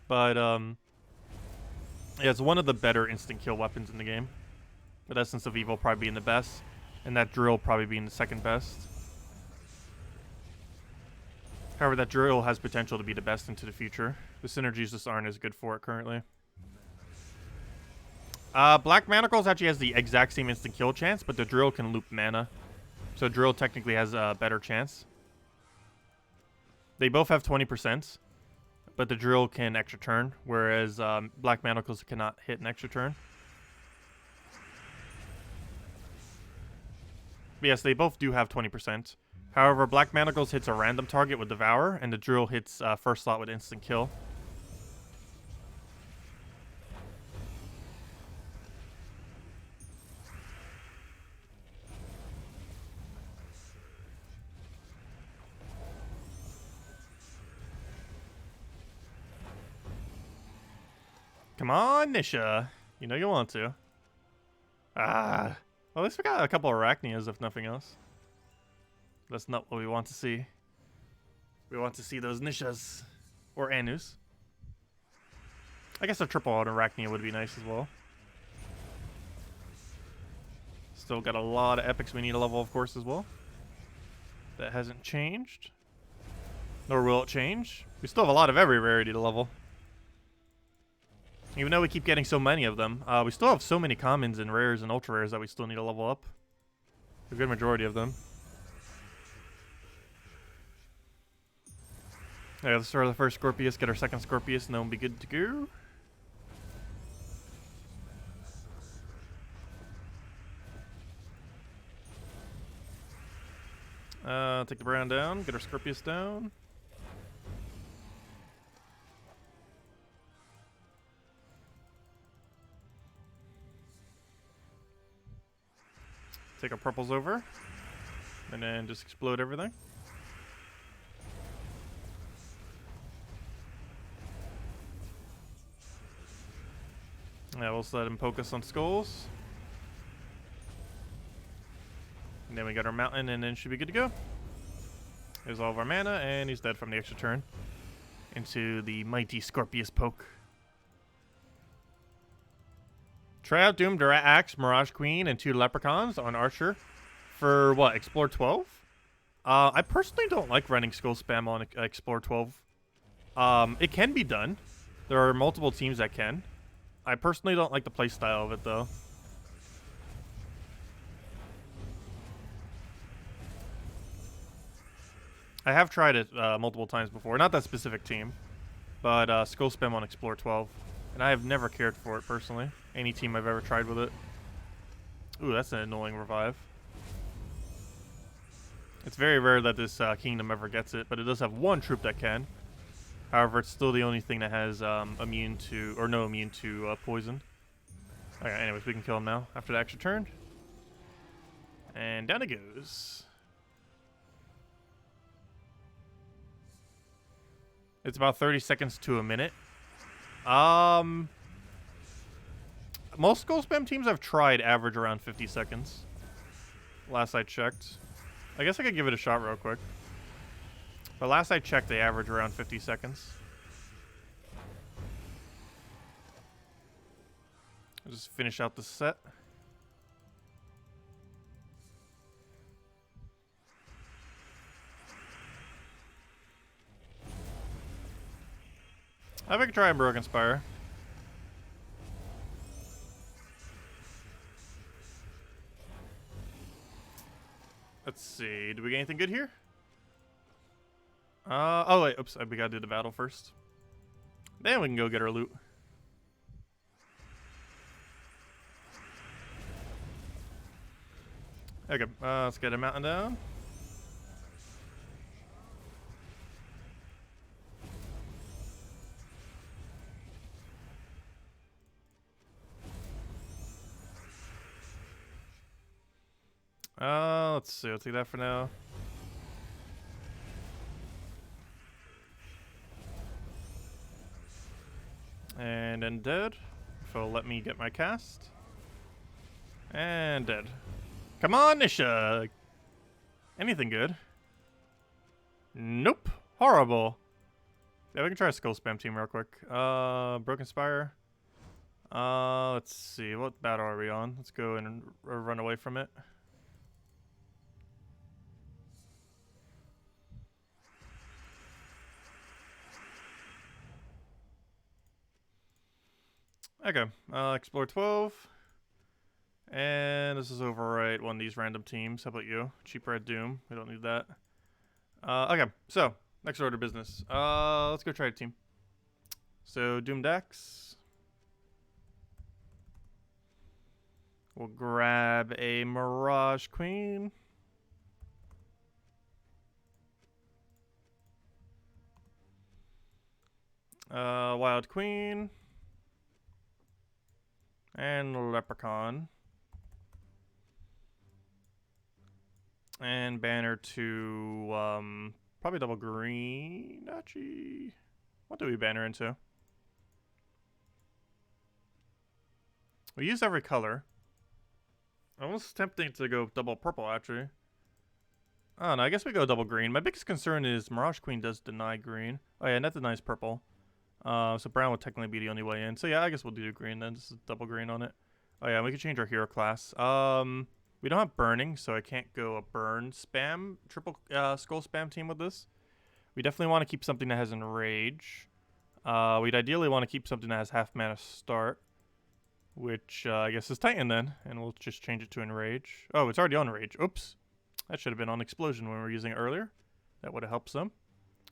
But, yeah, it's one of the better instant kill weapons in the game. With Essence of Evil probably being the best, and that drill probably being the second best. However, that drill has potential to be the best into the future. The synergies just aren't as good for it currently. Black Manacles actually has the exact same instant kill chance, but the drill can loop mana. So drill technically has a better chance. They both have 20%, but the drill can extra turn, whereas Black Manacles cannot hit an extra turn. But yes, they both do have 20%. However, Black Manacles hits a random target with Devour, and the drill hits first slot with instant kill. Come on, Nisha. You know you want to. Well, at least we got a couple of Arachnias, if nothing else. That's not what we want to see. We want to see those Nishas. Or Anus. I guess a triple out Arachnia would be nice as well. Still got a lot of epics we need to level, of course, as well. That hasn't changed. Nor will it change. We still have a lot of every rarity to level. Even though we keep getting so many of them, we still have so many commons and rares and ultra rares that we still need to level up. A good majority of them. Yeah, let's start with the first Scorpius, get our second Scorpius, and then we'll be good to go. Take the brown down, get our Scorpius down. Take our purples over, and then just explode everything. Yeah, we'll just let him poke us on skulls. And then we got our mountain, and then should be good to go. There's all of our mana, and he's dead from the extra turn. Into the mighty Scorpius poke. Try out Doomed Axe, Mirage Queen, and 2 Leprechauns on Archer for, what, Explore 12? I personally don't like running Skull Spam on Explore 12. It can be done. There are multiple teams that can. I personally don't like the playstyle of it, though. I have tried it multiple times before. Not that specific team, but Skull Spam on Explore 12. And I have never cared for it, personally. Any team I've ever tried with it. Ooh, that's an annoying revive. It's very rare that this kingdom ever gets it, but it does have one troop that can. However, it's still the only thing that has immune to, or no immune to poison. Okay, anyways, we can kill him now after the extra turn. And down it goes. It's about 30 seconds to a minute. Most Skull Spam teams I've tried average around 50 seconds. Last I checked. I guess I could give it a shot real quick. But last I checked, they average around 50 seconds. I'll just finish out the set. I think I could try a Broken Spire. Let's see. Do we get anything good here? Oh wait, oops, we gotta do the battle first. Then we can go get our loot. Okay, let's get a mountain down. Let's see, I'll take that for now. And then dead. If it'll let me get my cast. And dead. Come on, Nisha! Anything good? Nope. Horrible. Yeah, we can try a skull spam team real quick. Broken Spire. Let's see. What battle are we on? Let's go and run away from it. Okay, explore 12. And this is overwrite one of these random teams. How about you? Cheap Red Doom. We don't need that. Okay, so, next order of business. Let's go try a team. So, Doom Dex. We'll grab a Mirage Queen. Wild Queen. And Leprechaun. And banner to, probably double green, actually. What do we banner into? We use every color. Almost tempting to go double purple, actually. I don't know, I guess we go double green. My biggest concern is Mirage Queen does deny green. Oh yeah, and that denies purple. So brown would technically be the only way in. So yeah, I guess we'll do green then. Just double green on it. Oh yeah, we can change our hero class. We don't have burning, so I can't go a burn spam, triple skull spam team with this. We definitely want to keep something that has enrage. We'd ideally want to keep something that has half mana start, which I guess is Titan then, and we'll just change it to enrage. Oh, it's already on enrage. Oops. That should have been on explosion when we were using it earlier. That would have helped some.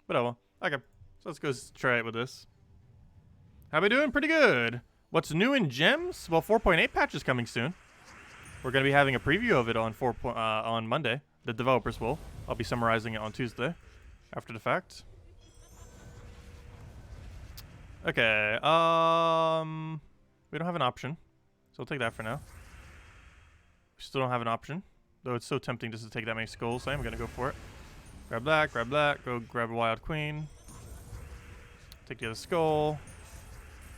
But oh well. Okay, so let's go try it with this. How we doing? Pretty good. What's new in gems? Well, 4.8 patch is coming soon. We're going to be having a preview of it on on Monday. The developers will. I'll be summarizing it on Tuesday after the fact. Okay. We don't have an option, so we'll take that for now. We still don't have an option, though it's so tempting just to take that many skulls. So I'm going to go for it. Grab that, go grab a Wild Queen. Take the other skull.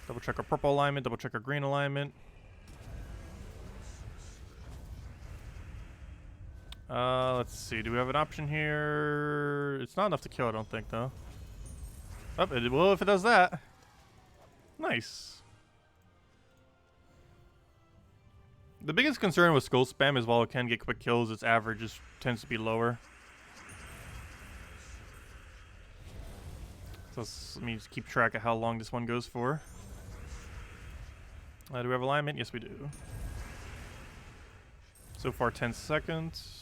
Double check our purple alignment, double check our green alignment. Let's see. Do we have an option here? It's not enough to kill, I don't think, though. Oh, it will if it does that. Nice. The biggest concern with skull spam is while it can get quick kills, its average just tends to be lower. So let me just keep track of how long this one goes for. Do we have alignment? Yes, we do. So far, 10 seconds.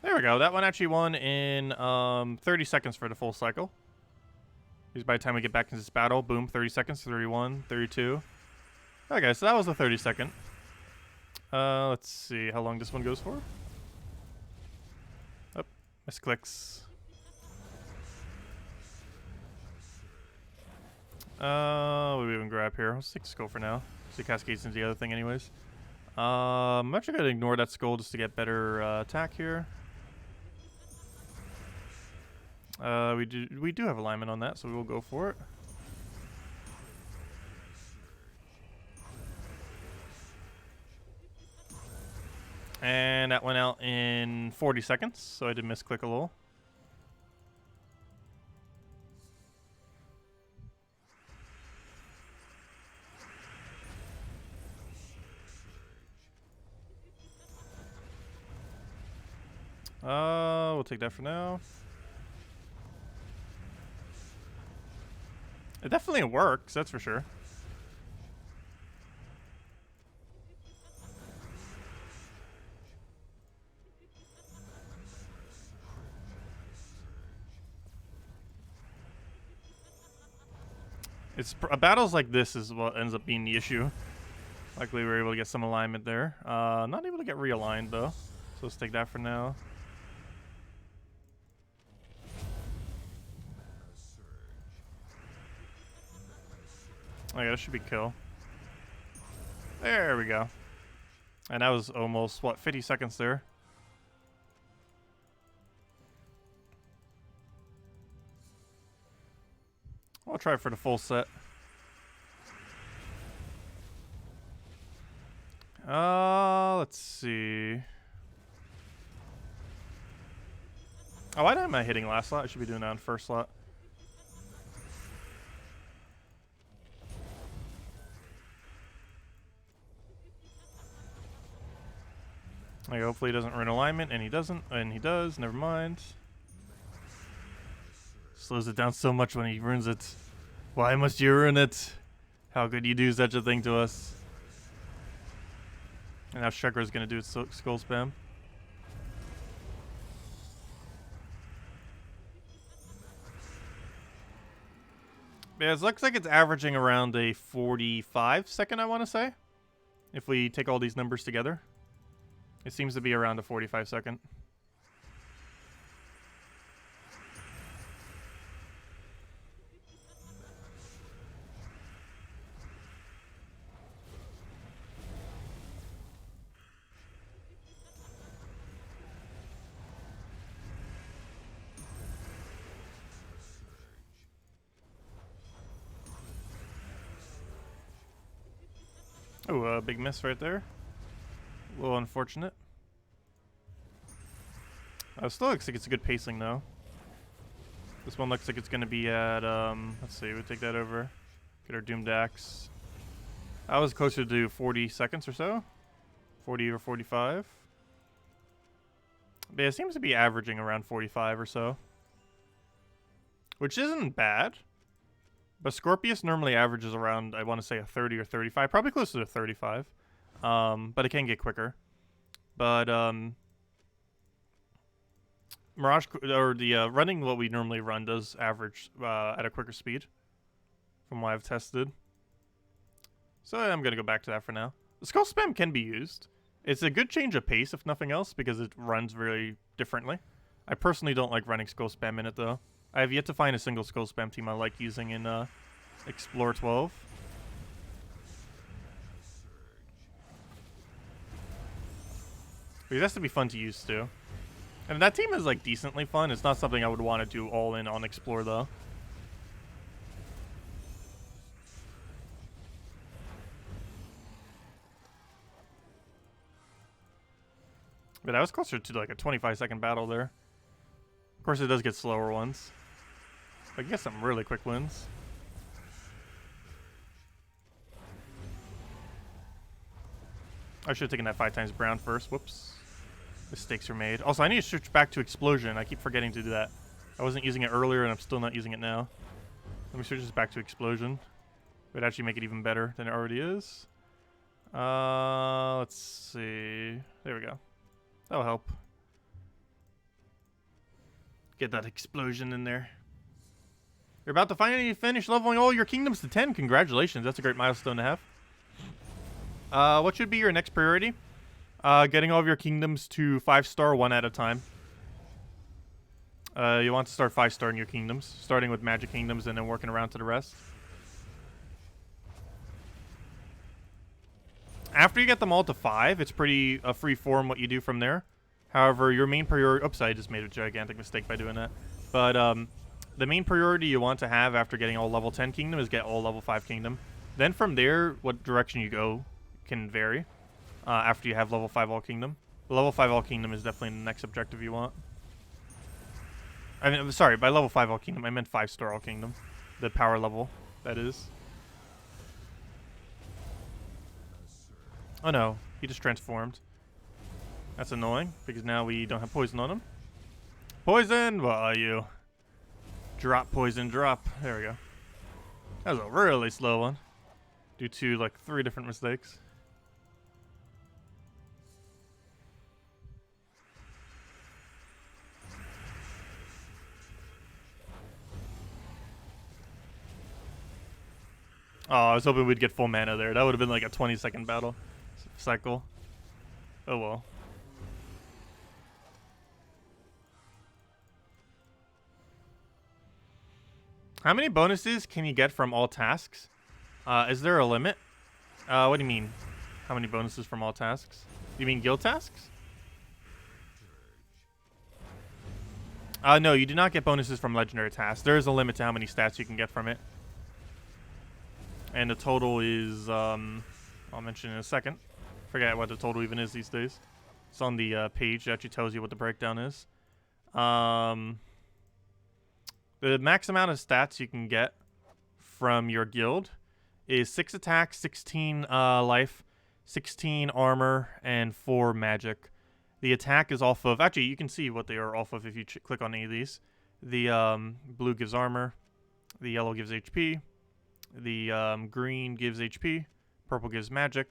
There we go. That one actually won in 30 seconds for the full cycle. Because by the time we get back into this battle, boom, 30 seconds, 31, 32. Okay, so that was the 30 second. Let's see how long this one goes for. Oh, misclicks. What do we even grab here? Let's take the skull for now. So it cascades into the other thing anyways. I'm actually going to ignore that skull just to get better attack here. We do have alignment on that, so we will go for it. And that went out in 40 seconds, so I did misclick a little. We'll take that for now. It definitely works, that's for sure. It's battles like this is what ends up being the issue. Luckily, we were able to get some alignment there. Not able to get realigned though, so let's take that for now. Oh yeah, that should be kill. There we go. And that was almost, what, 50 seconds there. I'll try for the full set. Let's see. Oh, why am I hitting last slot? I should be doing that on first slot. Okay, hopefully he doesn't ruin alignment, and he doesn't, and he does, never mind. Slows it down so much when he ruins it. Why must you ruin it? How could you do such a thing to us? And now Shrekker's gonna do its skull spam. Yeah, it looks like it's averaging around a 45-second, I want to say. If we take all these numbers together. It seems to be around a 45-second. Oh, a big miss right there. A little unfortunate. Still looks like it's a good pacing though. This one looks like it's going to be at, let's see, we'll take that over. Get our Doomed Axe. I was closer to 40 seconds or so. 40 or 45. But it seems to be averaging around 45 or so. Which isn't bad. But Scorpius normally averages around, I want to say, a 30 or 35. Probably closer to 35. But it can get quicker. But, Mirage, or the running what we normally run does average at a quicker speed. From what I've tested. So I'm going to go back to that for now. The skull spam can be used. It's a good change of pace, if nothing else, because it runs very differently. I personally don't like running skull spam in it, though. I have yet to find a single skull spam team I like using in Explore 12. Because it has to be fun to use, too. And that team is, like, decently fun. It's not something I would want to do all in on Explore, though. But that was closer to, like, a 25-second battle there. Of course, it does get slower ones. But I guess some really quick wins. I should have taken that 5 times brown first. Whoops. Mistakes were made. Also, I need to switch back to Explosion. I keep forgetting to do that. I wasn't using it earlier, and I'm still not using it now. Let me switch this back to Explosion. It would actually make it even better than it already is. Let's see. There we go. That'll help. Get that explosion in there. You're about to finally finish leveling all your kingdoms to 10. Congratulations. That's a great milestone to have. What should be your next priority? Getting all of your kingdoms to 5-star one at a time. You want to start 5-starring your kingdoms. Starting with magic kingdoms and then working around to the rest. After you get them all to 5, it's pretty free form what you do from there. However, your main priority... Oops, I just made a gigantic mistake by doing that. But the main priority you want to have after getting all level 10 kingdom is get all level 5 kingdom. Then from there, what direction you go can vary after you have level 5 all kingdom. The level 5 all kingdom is definitely the next objective you want. I mean, sorry, by level 5 all kingdom, I meant 5-star all kingdom. The power level, that is. Oh no, he just transformed. That's annoying, because now we don't have poison on him. Poison! What are you? Drop poison, drop. There we go. That was a really slow one. Due to like 3 different mistakes. Oh, I was hoping we'd get full mana there. That would have been like a 20-second battle cycle. Oh well. How many bonuses can you get from all tasks? Is there a limit? What do you mean? How many bonuses from all tasks? You mean guild tasks? No, you do not get bonuses from legendary tasks. There is a limit to how many stats you can get from it. And the total is, I'll mention in a second. Forget what the total even is these days. It's on the page. It actually tells you what the breakdown is. The max amount of stats you can get from your guild is 6 attack, 16 life, 16 armor, and 4 magic. The attack is off of... Actually, you can see what they are off of if you click on any of these. The blue gives armor. The yellow gives HP. The green gives HP. Purple gives magic.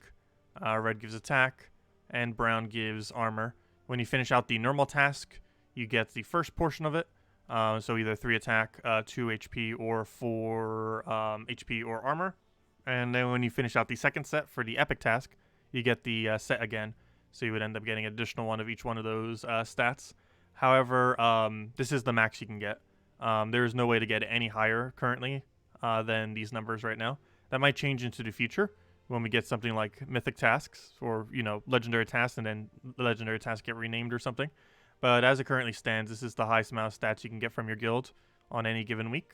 Red gives attack. And brown gives armor. When you finish out the normal task, you get the first portion of it. So either 3 attack, 2 HP, or 4 HP or armor. And then when you finish out the second set for the epic task, you get the set again. So you would end up getting an additional one of each one of those stats. However, this is the max you can get. There is no way to get any higher currently than these numbers right now. That might change into the future when we get something like mythic tasks or, you know, legendary tasks, and then the legendary tasks get renamed or something. But as it currently stands, this is the highest amount of stats you can get from your guild on any given week.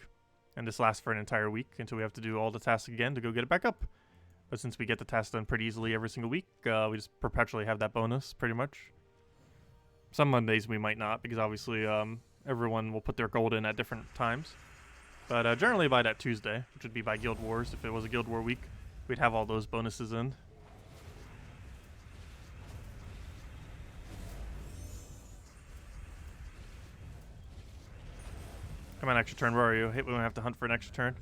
And this lasts for an entire week until we have to do all the tasks again to go get it back up. But since we get the tasks done pretty easily every single week, we just perpetually have that bonus, pretty much. Some Mondays we might not, because obviously everyone will put their gold in at different times. But generally by that Tuesday, which would be by Guild Wars, if it was a Guild War week, we'd have all those bonuses in. Come on, extra turn, where are you? Hate when we have to hunt for an extra turn.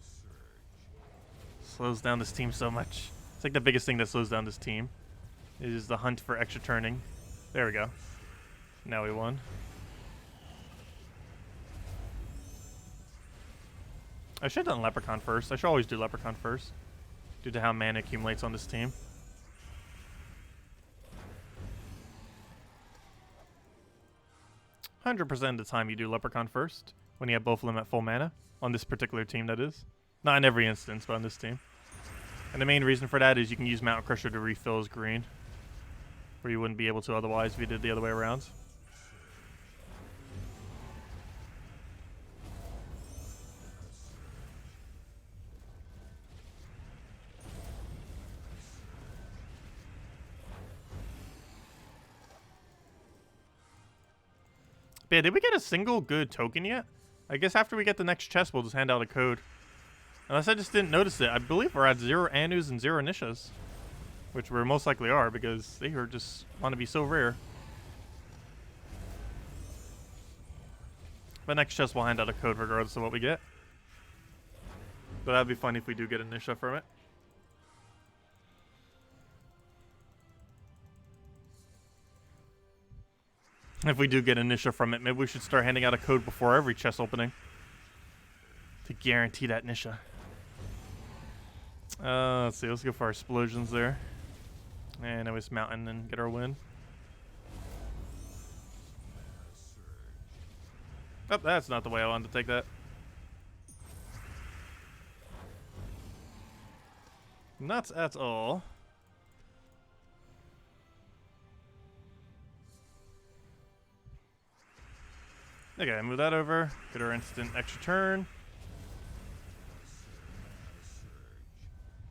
Slows down this team so much. It's like the biggest thing that slows down this team is the hunt for extra turning. There we go. Now we won. I should have done Leprechaun first. I should always do Leprechaun first, due to how mana accumulates on this team. %100% of the time you do Leprechaun first, when you have both of them at full mana. On this particular team, that is. Not in every instance, but on this team. And the main reason for that is you can use Mountain Crusher to refill his green, where you wouldn't be able to otherwise if you did the other way around. But yeah, did we get a single good token yet? I guess after we get the next chest, we'll just hand out a code. Unless I just didn't notice it. I believe we're at 0 Anus and 0 Nishas. Which we most likely are, because they are just want to be so rare. But next chest we'll hand out a code regardless of what we get. But that'd be fun if we do get a Nisha from it. If we do get a Nisha from it, maybe we should start handing out a code before every chest opening. To guarantee that Nisha. Let's see, let's go for our explosions there. And then we just mountain and get our win. Oh, that's not the way I wanted to take that. Not at all. Okay, move that over. Get our instant extra turn.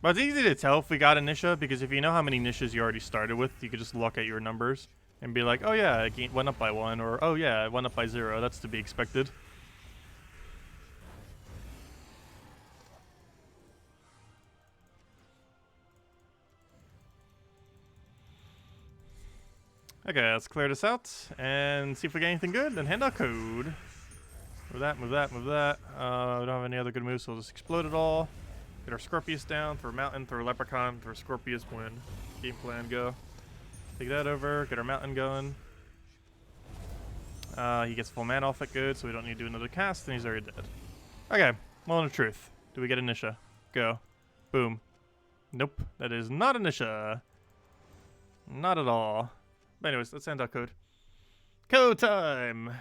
But it's easy to tell if we got a Nisha, because if you know how many Nishas you already started with, you could just look at your numbers and be like, oh yeah, it went up by 1, or oh yeah, it went up by 0. That's to be expected. Okay, let's clear this out and see if we get anything good, then hand out code. Move that, move that, move that. We don't have any other good moves, so we'll just explode it all. Get our Scorpius down, throw a Mountain, throw a Leprechaun, throw a Scorpius, win. Game plan, go. Take that over, get our Mountain going. He gets full mana off it, good, so we don't need to do another cast, and he's already dead. Okay, moment of truth. Do we get a Nisha? Go. Boom. Nope, that is not a Nisha. Not at all. But anyways, let's send out code. Code time!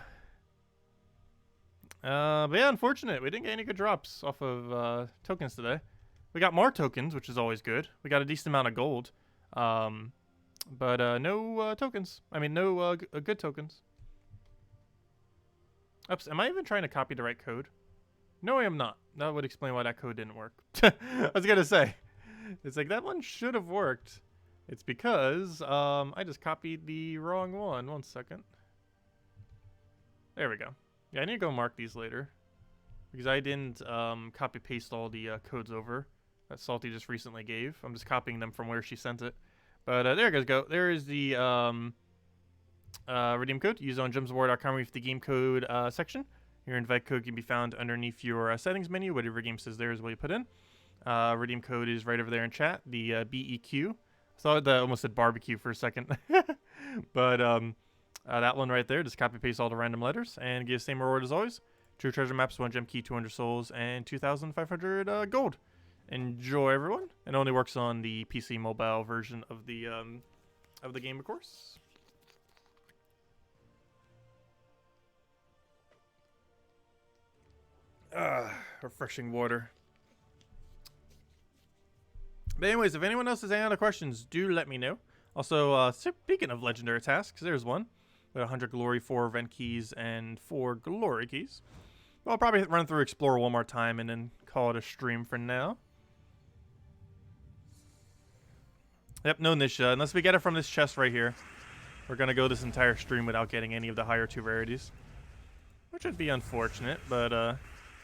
But yeah, unfortunate. We didn't get any good drops off of tokens today. We got more tokens, which is always good. We got a decent amount of gold. But no tokens. I mean, no good tokens. Oops, am I even trying to copy the right code? No, I am not. That would explain why that code didn't work. I was gonna say. It's like, that one should have worked. It's because I just copied the wrong one. 1 second. There we go. Yeah, I need to go mark these later, because I didn't copy paste all the codes over that Salty just recently gave. I'm just copying them from where she sent it. But there you guys go. There is the redeem code. Use on gemsofwar.com with the game code section. Your invite code can be found underneath your settings menu. Whatever game says there is what you put in. Redeem code is right over there in chat. The BEQ. I thought that almost said barbecue for a second. But that one right there, just copy paste all the random letters and give the same reward as always. 2 treasure maps, 1 gem key, 200 souls, and 2,500 gold. Enjoy, everyone. It only works on the PC mobile version of the game, of course. Refreshing water. But anyways, if anyone else has any other questions, do let me know. Also, speaking of legendary tasks, there's one. 100 glory, 4 event keys, and 4 glory keys. Well, I'll probably run through Explore one more time and then call it a stream for now. Yep, no Nisha. Unless we get it from this chest right here. We're going to go this entire stream without getting any of the higher 2 rarities. Which would be unfortunate, but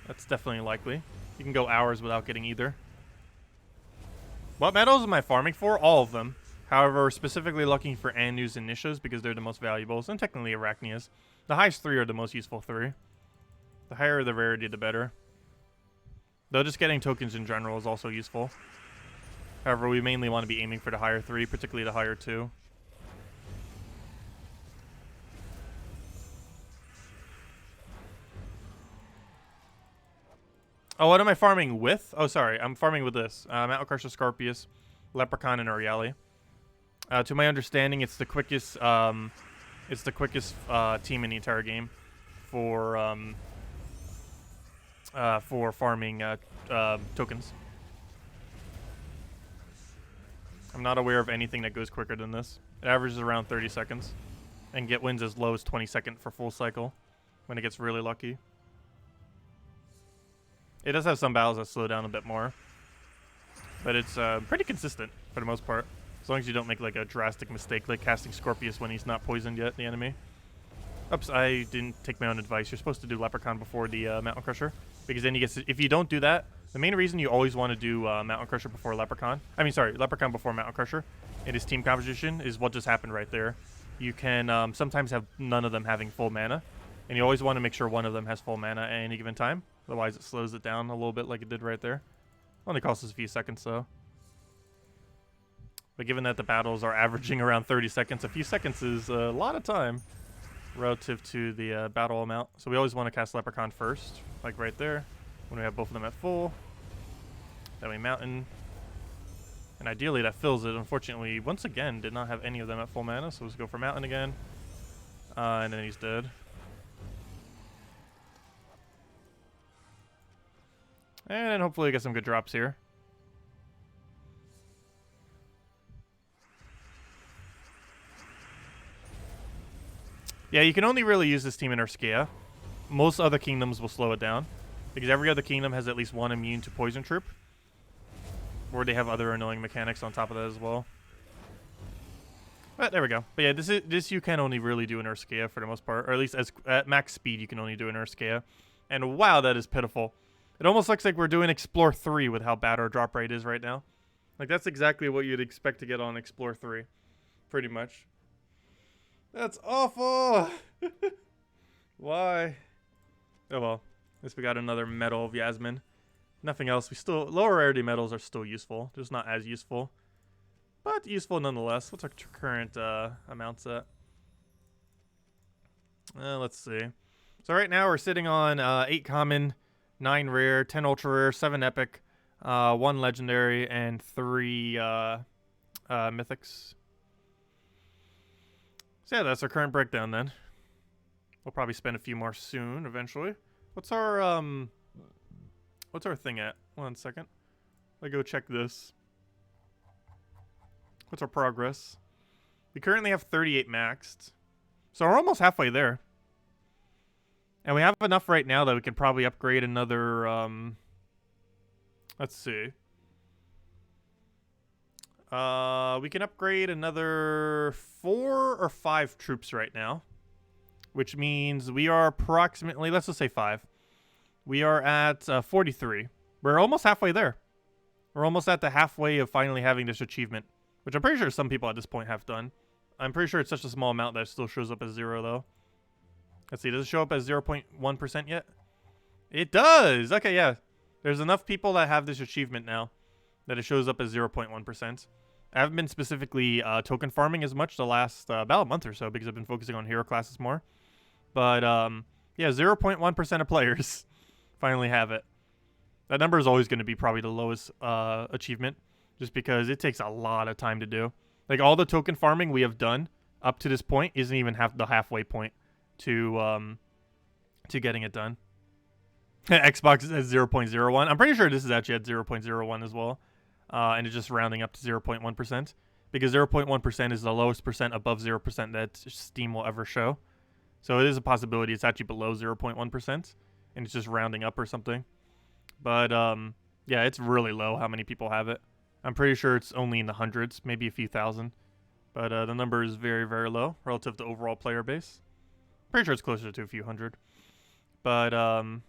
that's definitely likely. You can go hours without getting either. What medals am I farming for? All of them. However, we're specifically looking for Anus and Nishas because they're the most valuables, and technically Arachnias. The highest 3 are the most useful 3. The higher the rarity, the better. Though just getting tokens in general is also useful. However, we mainly want to be aiming for the higher 3, particularly the higher 2. Oh, what am I farming with? Oh, sorry. I'm farming with this. Mountain Crusher, Scorpius, Leprechaun, and Oriali. To my understanding, it's the quickest team in the entire game for farming tokens. I'm not aware of anything that goes quicker than this. It averages around 30 seconds and wins as low as 20 seconds for full cycle when it gets really lucky. It does have some battles that slow down a bit more, but it's pretty consistent for the most part. As long as you don't make like a drastic mistake, like casting Scorpius when he's not poisoned yet, the enemy. Oops, I didn't take my own advice. You're supposed to do Leprechaun before the Mountain Crusher, because then he gets. If you don't do that, the main reason you always want to do Mountain Crusher before Leprechaun. Leprechaun before Mountain Crusher in his team composition is what just happened right there. You can sometimes have none of them having full mana, and you always want to make sure one of them has full mana at any given time. Otherwise, it slows it down a little bit, like it did right there. Only costs us a few seconds though. But given that the battles are averaging around 30 seconds, a few seconds is a lot of time relative to the battle amount. So we always want to cast Leprechaun first, like right there, when we have both of them at full. Then we Mountain. And ideally that fills it. Unfortunately, once again, did not have any of them at full mana, so let's go for Mountain again. And then he's dead. And hopefully we get some good drops here. Yeah, you can only really use this team in Urskea. most other kingdoms will slow it down. Because every other kingdom has at least one immune to poison troop. Or they have other annoying mechanics on top of that as well. But there we go. But yeah, this you can only really do in Urskea for the most part. Or at least at max speed you can only do in Urskea. And wow, that is pitiful. It almost looks like we're doing Explore 3 with how bad our drop rate is right now. Like, that's exactly what you'd expect to get on Explore 3. Pretty much. That's awful! Why? Oh well. At least we got another Medal of Yasmin. Nothing else. Lower rarity medals are still useful. Just not as useful. But useful nonetheless. What's our current amounts at? Let's see. So right now we're sitting on 8 common, 9 rare, 10 ultra rare, 7 epic, 1 legendary, and 3 mythics. So yeah, that's our current breakdown then. We'll probably spend a few more soon, eventually. What's our thing at? 1 second. Let me go check this. What's our progress? We currently have 38 maxed. So we're almost halfway there. And we have enough right now that we can probably upgrade another, let's see. We can upgrade another 4 or 5 troops right now. Which means we are approximately, let's just say 5. We are at 43. We're almost halfway there. We're almost at the halfway of finally having this achievement. Which I'm pretty sure some people at this point have done. I'm pretty sure it's such a small amount that it still shows up as 0 though. Let's see, does it show up as 0.1% yet? It does! Okay, yeah. There's enough people that have this achievement now that it shows up as 0.1%. I haven't been specifically token farming as much the last about a month or so because I've been focusing on hero classes more. But, yeah, 0.1% of players finally have it. That number is always going to be probably the lowest achievement just because it takes a lot of time to do. Like, all the token farming we have done up to this point isn't even the halfway point to getting it done. Xbox is at 0.01. I'm pretty sure this is actually at 0.01 as well. And it's just rounding up to 0.1%. Because 0.1% is the lowest percent above 0% that Steam will ever show. So it is a possibility it's actually below 0.1%. And it's just rounding up or something. But, yeah, it's really low how many people have it. I'm pretty sure it's only in the hundreds, maybe a few thousand. But the number is very, very low relative to overall player base. Pretty sure it's closer to a few hundred. But, I'm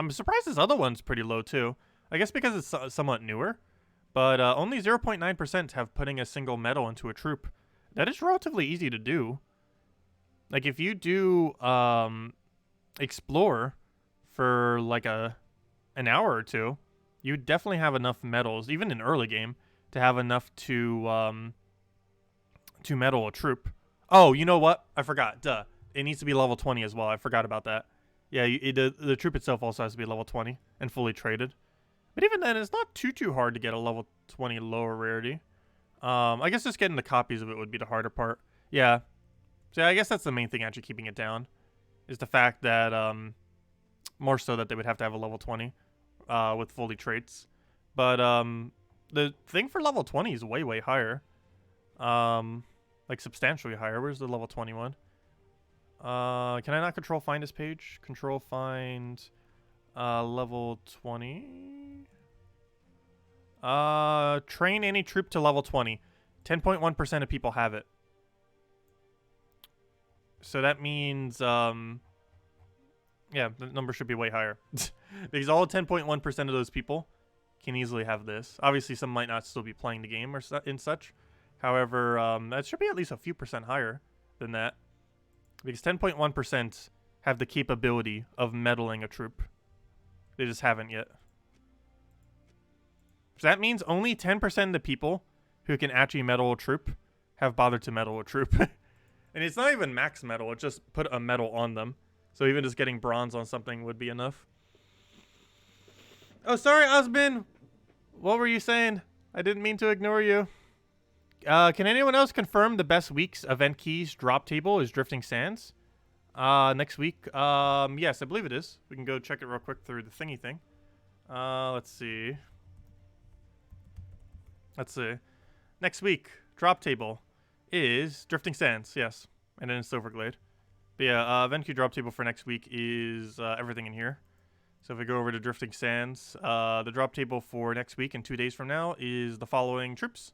surprised this other one's pretty low, too. I guess because it's somewhat newer. But only 0.9% have putting a single medal into a troop. That is relatively easy to do. Like, if you do explore for, like, an hour or two, you definitely have enough medals, even in early game, to have enough to medal a troop. Oh, you know what? I forgot. Duh. It needs to be level 20 as well. I forgot about that. Yeah, the troop itself also has to be level 20 and fully traded. But even then, it's not too hard to get a level 20 lower rarity. I guess just getting the copies of it would be the harder part. Yeah. So I guess that's the main thing actually keeping it down. Is the fact that, more so that they would have to have a level 20 with fully traits. But the thing for level 20 is way, way higher. Like substantially higher. Where's the level 21? Can I not control find this page? Control find level 20. Train any troop to level 20. 10.1% of people have it. So that means yeah, the number should be way higher. Because all 10.1% of those people can easily have this. Obviously some might not still be playing the game or such. However, that should be at least a few percent higher than that. Because 10.1% have the capability of medaling a troop. They just haven't yet. So that means only 10% of the people who can actually medal a troop have bothered to medal a troop. And it's not even max medal, it just put a medal on them. So even just getting bronze on something would be enough. Oh, sorry, Osman. What were you saying? I didn't mean to ignore you. Can anyone else confirm the best week's event keys drop table is Drifting Sands? Next week? Yes, I believe it is. We can go check it real quick through the thingy thing. Let's see. Let's see. Next week, drop table is Drifting Sands, yes. And then Silverglade. But yeah, event queue drop table for next week is everything in here. So if we go over to Drifting Sands, the drop table for next week and 2 days from now is the following troops.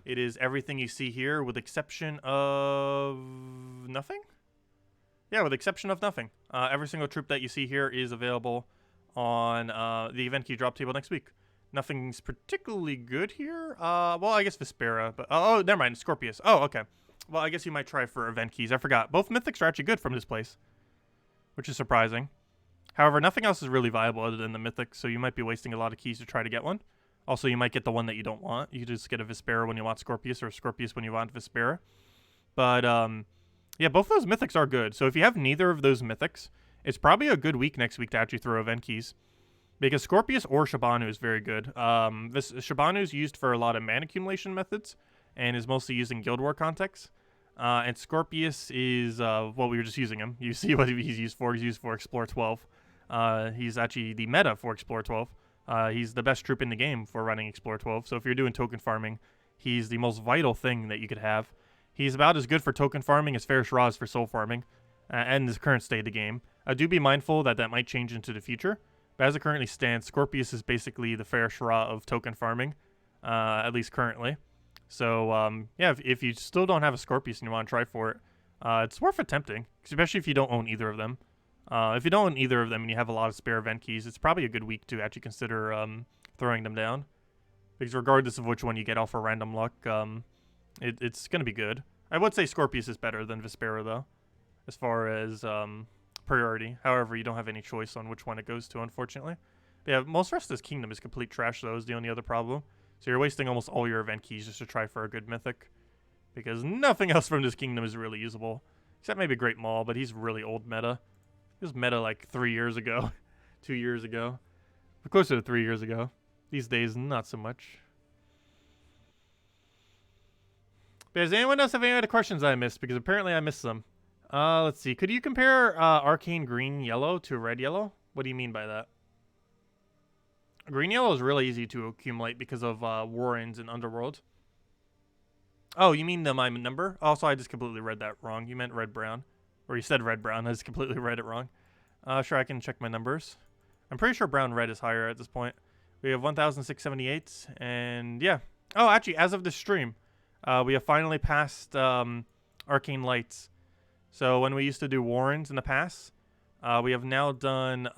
It is everything you see here with exception of nothing? Yeah, with exception of nothing. Every single troop that you see here is available on the event queue drop table next week. Nothing's particularly good here. Well, I guess Vespera, but oh, never mind, Scorpius. Oh, okay. Well, I guess you might try for event keys. I forgot. Both mythics are actually good from this place, which is surprising. However, nothing else is really viable other than the mythic, so you might be wasting a lot of keys to try to get one. Also, you might get the one that you don't want. You just get a Vespera when you want Scorpius, or Scorpius when you want Vespera. But yeah, both of those mythics are good. So if you have neither of those mythics, it's probably a good week next week to actually throw event keys. Because Scorpius or Shabanu is very good. This Shabanu is used for a lot of mana accumulation methods, and is mostly used in Guild War context. And Scorpius is, well, we were just using him. You see what he's used for. He's used for Explore 12. He's actually the meta for Explore 12. He's the best troop in the game for running Explore 12. So if you're doing token farming, he's the most vital thing that you could have. He's about as good for token farming as Fair is for soul farming, and the current state of the game. Do be mindful that that might change into the future. But as it currently stands, Scorpius is basically the Fair of token farming, at least currently. So, yeah, if you still don't have a Scorpius and you want to try for it, it's worth attempting, especially if you don't own either of them. If you don't own either of them and you have a lot of spare event keys, it's probably a good week to actually consider throwing them down. Because regardless of which one you get off for random luck, it's going to be good. I would say Scorpius is better than Vespera, though, as far as priority. However, you don't have any choice on which one it goes to, unfortunately. But yeah, most rest of this kingdom is complete trash, though, is the only other problem. So you're wasting almost all your event keys just to try for a good mythic. Because nothing else from this kingdom is really usable. Except maybe Great Maul, but he's really old meta. He was meta like 3 years ago. 2 years ago. But closer to 3 years ago. These days, not so much. But does anyone else have any other questions I missed? Because apparently I missed some. Let's see. Could you compare Arcane Green Yellow to Red Yellow? What do you mean by that? Green Yellow is really easy to accumulate because of Warrens and Underworld. Oh, you mean my number? Also, I just completely read that wrong. You meant Red Brown. Or you said Red Brown. I just completely read it wrong. Sure, I can check my numbers. I'm pretty sure Brown Red is higher at this point. We have 1,678, and yeah. Oh, actually, as of this stream, we have finally passed Arcane Lights. So when we used to do Warrens in the past, we have now done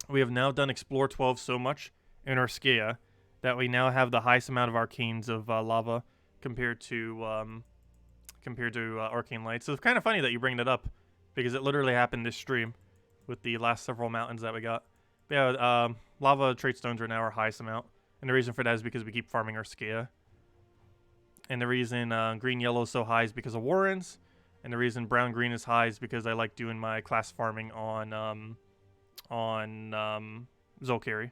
Explore 12 so much in Urskea that we now have the highest amount of arcanes of lava compared to Arcane Lights. So it's kind of funny that you bring that up because it literally happened this stream with the last several mountains that we got. But yeah, lava trait stones are now our highest amount, and the reason for that is because we keep farming Urskea. And the reason green yellow is so high is because of Warrens, and the reason brown green is high is because I like doing my class farming on Zolkari,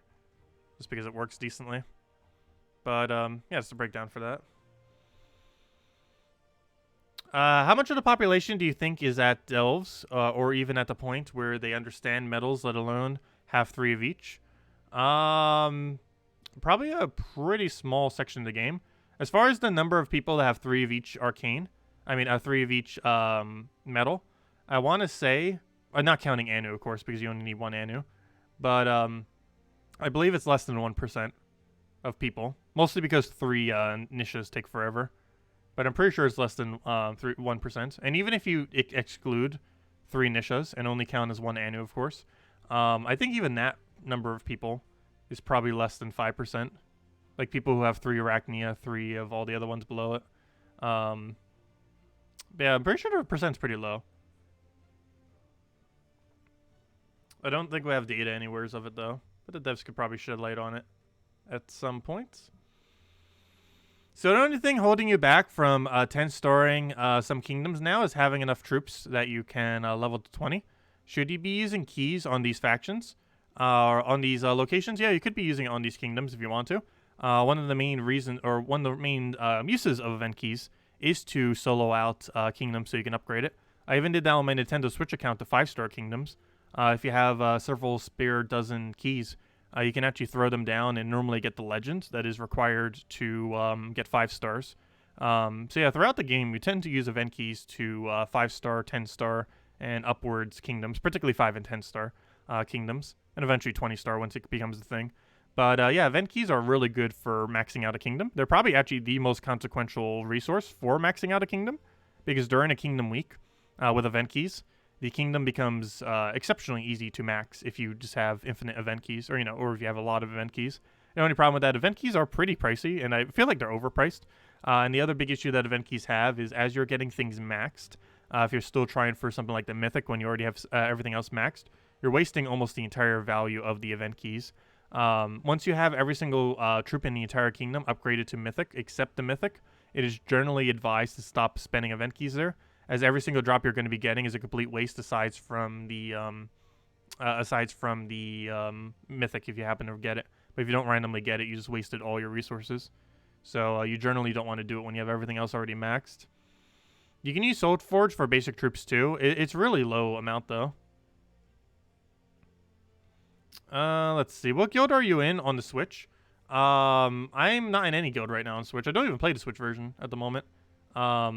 just because it works decently. But yeah, it's a breakdown for that. How much of the population do you think is at Delves, or even at the point where they understand metals, let alone have 3 of each? Probably a pretty small section of the game. As far as the number of people that have 3 of each arcane, 3 of each metal, I want to say, not counting Anu, of course, because you only need 1 Anu, but I believe it's less than 1% of people, mostly because 3 niches take forever. But I'm pretty sure it's less than 1%. And even if you exclude 3 niches and only count as 1 Anu, of course, I think even that number of people is probably less than 5%. Like people who have 3 Arachnia, 3 of all the other ones below it. But yeah, I'm pretty sure the percent's pretty low. I don't think we have data anywheres of it, though. But the devs could probably shed light on it at some point. So the only thing holding you back from 10-starring some kingdoms now is having enough troops that you can level to 20. Should you be using keys on these factions or on these locations? Yeah, you could be using it on these kingdoms if you want to. One of the main uses of event keys is to solo out kingdoms so you can upgrade it. I even did that on my Nintendo Switch account to 5-star kingdoms. If you have several spare dozen keys, you can actually throw them down and normally get the legend that is required to get 5 stars. So yeah, throughout the game, we tend to use event keys to 5-star, 10-star, and upwards kingdoms, particularly 5 and 10-star kingdoms, and eventually 20-star once it becomes a thing. But yeah, event keys are really good for maxing out a kingdom. They're probably actually the most consequential resource for maxing out a kingdom, because during a kingdom week with event keys, the kingdom becomes exceptionally easy to max if you just have infinite event keys, or or if you have a lot of event keys. The only problem with that, event keys are pretty pricey, and I feel like they're overpriced. And the other big issue that event keys have is as you're getting things maxed, if you're still trying for something like the Mythic when you already have everything else maxed, you're wasting almost the entire value of the event keys. Once you have every single troop in the entire kingdom upgraded to Mythic, except the Mythic, it is generally advised to stop spending event keys there, as every single drop you're going to be getting is a complete waste aside from the Mythic if you happen to get it. But if you don't randomly get it, you just wasted all your resources. So you generally don't want to do it when you have everything else already maxed. You can use Soul Forge for basic troops too. It's really low amount though. Let's see. What guild are you in on the Switch? I'm not in any guild right now on Switch. I don't even play the Switch version at the moment. I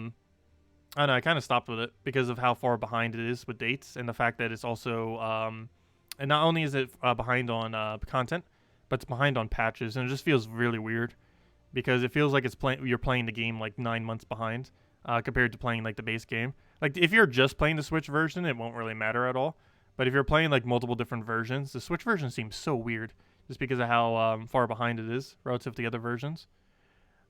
don't know, I kind of stopped with it because of how far behind it is with dates and the fact that it's also, and not only is it behind on content, but it's behind on patches, and it just feels really weird because it feels like you're playing the game like 9 months behind compared to playing like the base game. Like if you're just playing the Switch version, it won't really matter at all. But if you're playing like multiple different versions, the Switch version seems so weird just because of how far behind it is relative to the other versions.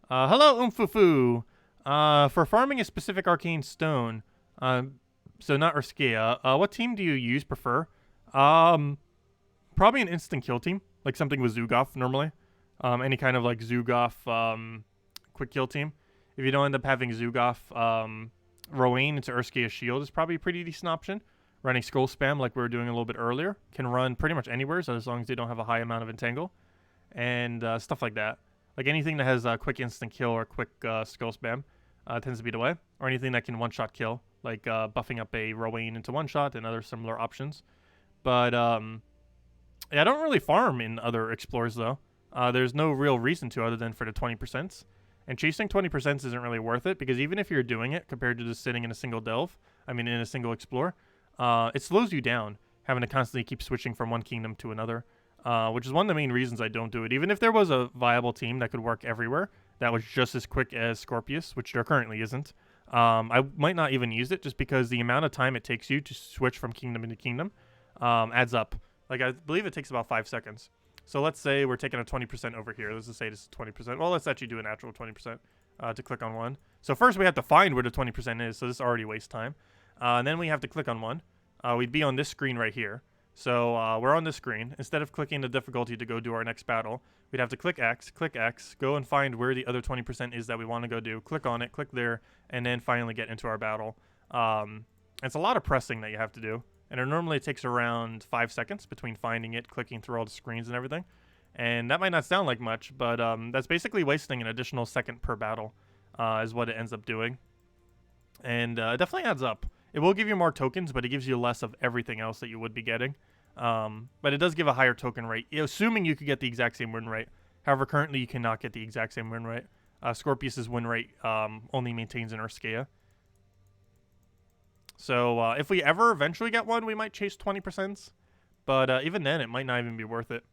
Hello, Umfufu. For farming a specific arcane stone, so not Urskea, what team do you prefer? Probably an instant kill team, like something with Zugoff normally. Any kind of like Zugoff quick kill team. If you don't end up having Zugoff, Rowan into Urskea Shield is probably a pretty decent option. Running Scroll Spam like we were doing a little bit earlier can run pretty much anywhere, so as long as they don't have a high amount of Entangle. And stuff like that. Like anything that has a quick instant kill or quick Scroll Spam tends to be the way. Or anything that can one-shot kill, like buffing up a Rowan into one-shot and other similar options. But yeah, I don't really farm in other explores though. There's no real reason to other than for the 20%. And chasing 20% isn't really worth it because even if you're doing it compared to just sitting in a single in a single explore, it slows you down having to constantly keep switching from one kingdom to another, which is one of the main reasons I don't do it. Even if there was a viable team that could work everywhere that was just as quick as Scorpius, which there currently isn't, I might not even use it just because the amount of time it takes you to switch from kingdom into kingdom adds up. Like I believe it takes about 5 seconds. So let's say we're taking a 20% over here. Let's just say this is 20%. Well, let's actually do a natural 20% to click on one. So first we have to find where the 20% is, so this already wastes time. And then we have to click on one. We'd be on this screen right here. So we're on this screen. Instead of clicking the difficulty to go do our next battle, we'd have to click X, go and find where the other 20% is that we want to go do. Click on it, click there, and then finally get into our battle. It's a lot of pressing that you have to do. And it normally takes around 5 seconds between finding it, clicking through all the screens and everything. And that might not sound like much, but that's basically wasting an additional second per battle is what it ends up doing. And it definitely adds up. It will give you more tokens, but it gives you less of everything else that you would be getting. But it does give a higher token rate, assuming you could get the exact same win rate. However, currently you cannot get the exact same win rate. Scorpius's win rate only maintains in Urskea. So if we ever eventually get one, we might chase 20%. But even then, it might not even be worth it.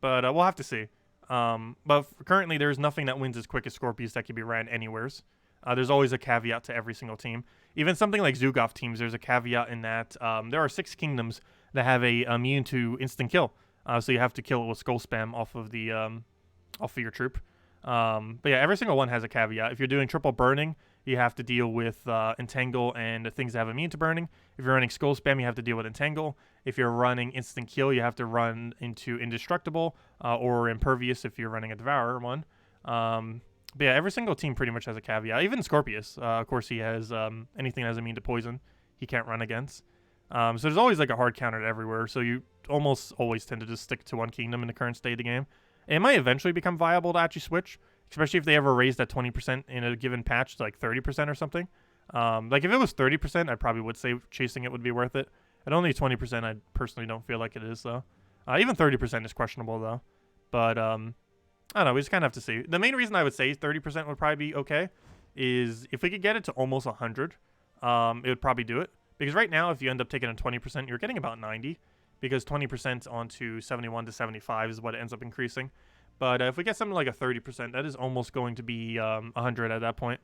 But we'll have to see. But currently, there's nothing that wins as quick as Scorpius that can be ran anywheres. There's always a caveat to every single team. Even something like Zugoff teams, there's a caveat in that there are 6 kingdoms that have a immune to instant kill. So you have to kill it with Skull Spam off of your troop. But yeah, every single one has a caveat. If you're doing triple burning, you have to deal with Entangle and things that have immune to burning. If you're running Skull Spam, you have to deal with Entangle. If you're running Instant Kill, you have to run into Indestructible or Impervious if you're running a Devourer one. But yeah, every single team pretty much has a caveat. Even Scorpius, of course, he has anything that has immune to poison he can't run against. So there's always like a hard counter everywhere. So you almost always tend to just stick to one kingdom in the current state of the game. And it might eventually become viable to actually switch, especially if they ever raise that 20% in a given patch to like 30% or something. Like if it was 30%, I probably would say chasing it would be worth it. At only 20%, I personally don't feel like it is though. Even 30% is questionable though. But I don't know. We just kind of have to see. The main reason I would say 30% would probably be okay is if we could get it to almost 100, it would probably do it. Because right now, if you end up taking a 20%, you're getting about 90. Because 20% onto 71 to 75 is what it ends up increasing. But if we get something like a 30%, that is almost going to be 100 at that point.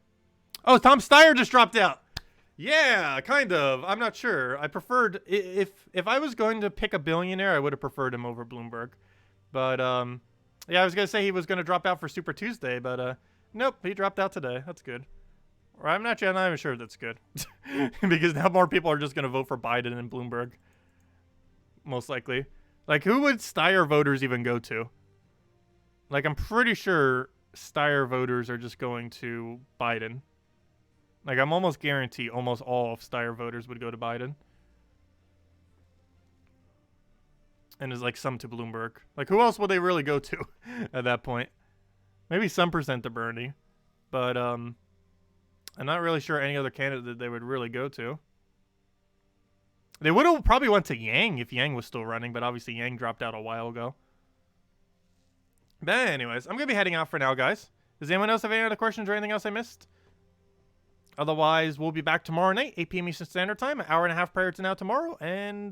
Oh, Tom Steyer just dropped out. Yeah, kind of. I'm not sure. I preferred... If I was going to pick a billionaire, I would have preferred him over Bloomberg. But, yeah, I was going to say he was going to drop out for Super Tuesday, but nope, he dropped out today. That's good. Or I'm not even sure that's good. Because now more people are just going to vote for Biden and Bloomberg. Most likely. Like, who would Steyer voters even go to? Like, I'm pretty sure Steyer voters are just going to Biden. Like, I'm almost guarantee almost all of Steyer voters would go to Biden. And there's like some to Bloomberg. Like, who else would they really go to at that point? Maybe some percent to Bernie. But I'm not really sure any other candidate they would really go to. They would have probably went to Yang if Yang was still running, but obviously Yang dropped out a while ago. But anyways, I'm going to be heading out for now, guys. Does anyone else have any other questions or anything else I missed? Otherwise, we'll be back tomorrow night, 8 p.m. Eastern Standard Time, an hour and a half prior to now tomorrow. And,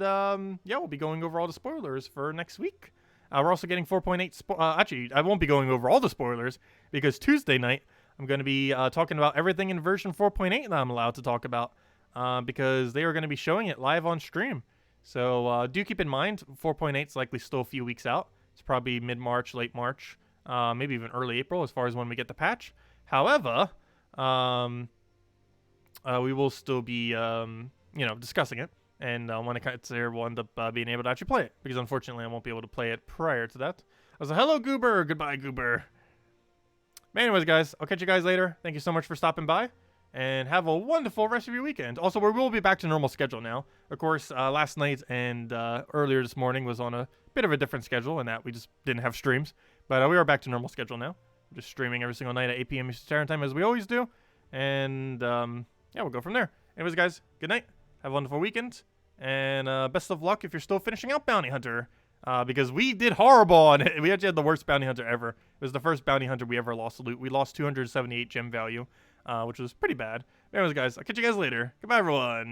yeah, we'll be going over all the spoilers for next week. We're also getting 4.8... actually, I won't be going over all the spoilers, because Tuesday night, I'm going to be talking about everything in version 4.8 that I'm allowed to talk about, because they are going to be showing it live on stream. So, do keep in mind, 4.8 is likely still a few weeks out. It's probably mid-March, late March, maybe even early April as far as when we get the patch. However... we will still be, you know, discussing it. And when it gets there, we'll end up being able to actually play it. Because unfortunately, I won't be able to play it prior to that. I was like, hello, Goober. Goodbye, Goober. But anyways, guys, I'll catch you guys later. Thank you so much for stopping by. And have a wonderful rest of your weekend. Also, we will be back to normal schedule now. Of course, last night and earlier this morning was on a bit of a different schedule in that we just didn't have streams. But we are back to normal schedule now. We're just streaming every single night at 8 p.m. Eastern Standard Time as we always do. And... yeah, we'll go from there. Anyways, guys, good night. Have a wonderful weekend. And best of luck if you're still finishing out Bounty Hunter. Because we did horrible on it. We actually had the worst Bounty Hunter ever. It was the first Bounty Hunter we ever lost loot. We lost 278 gem value, which was pretty bad. Anyways, guys, I'll catch you guys later. Goodbye, everyone.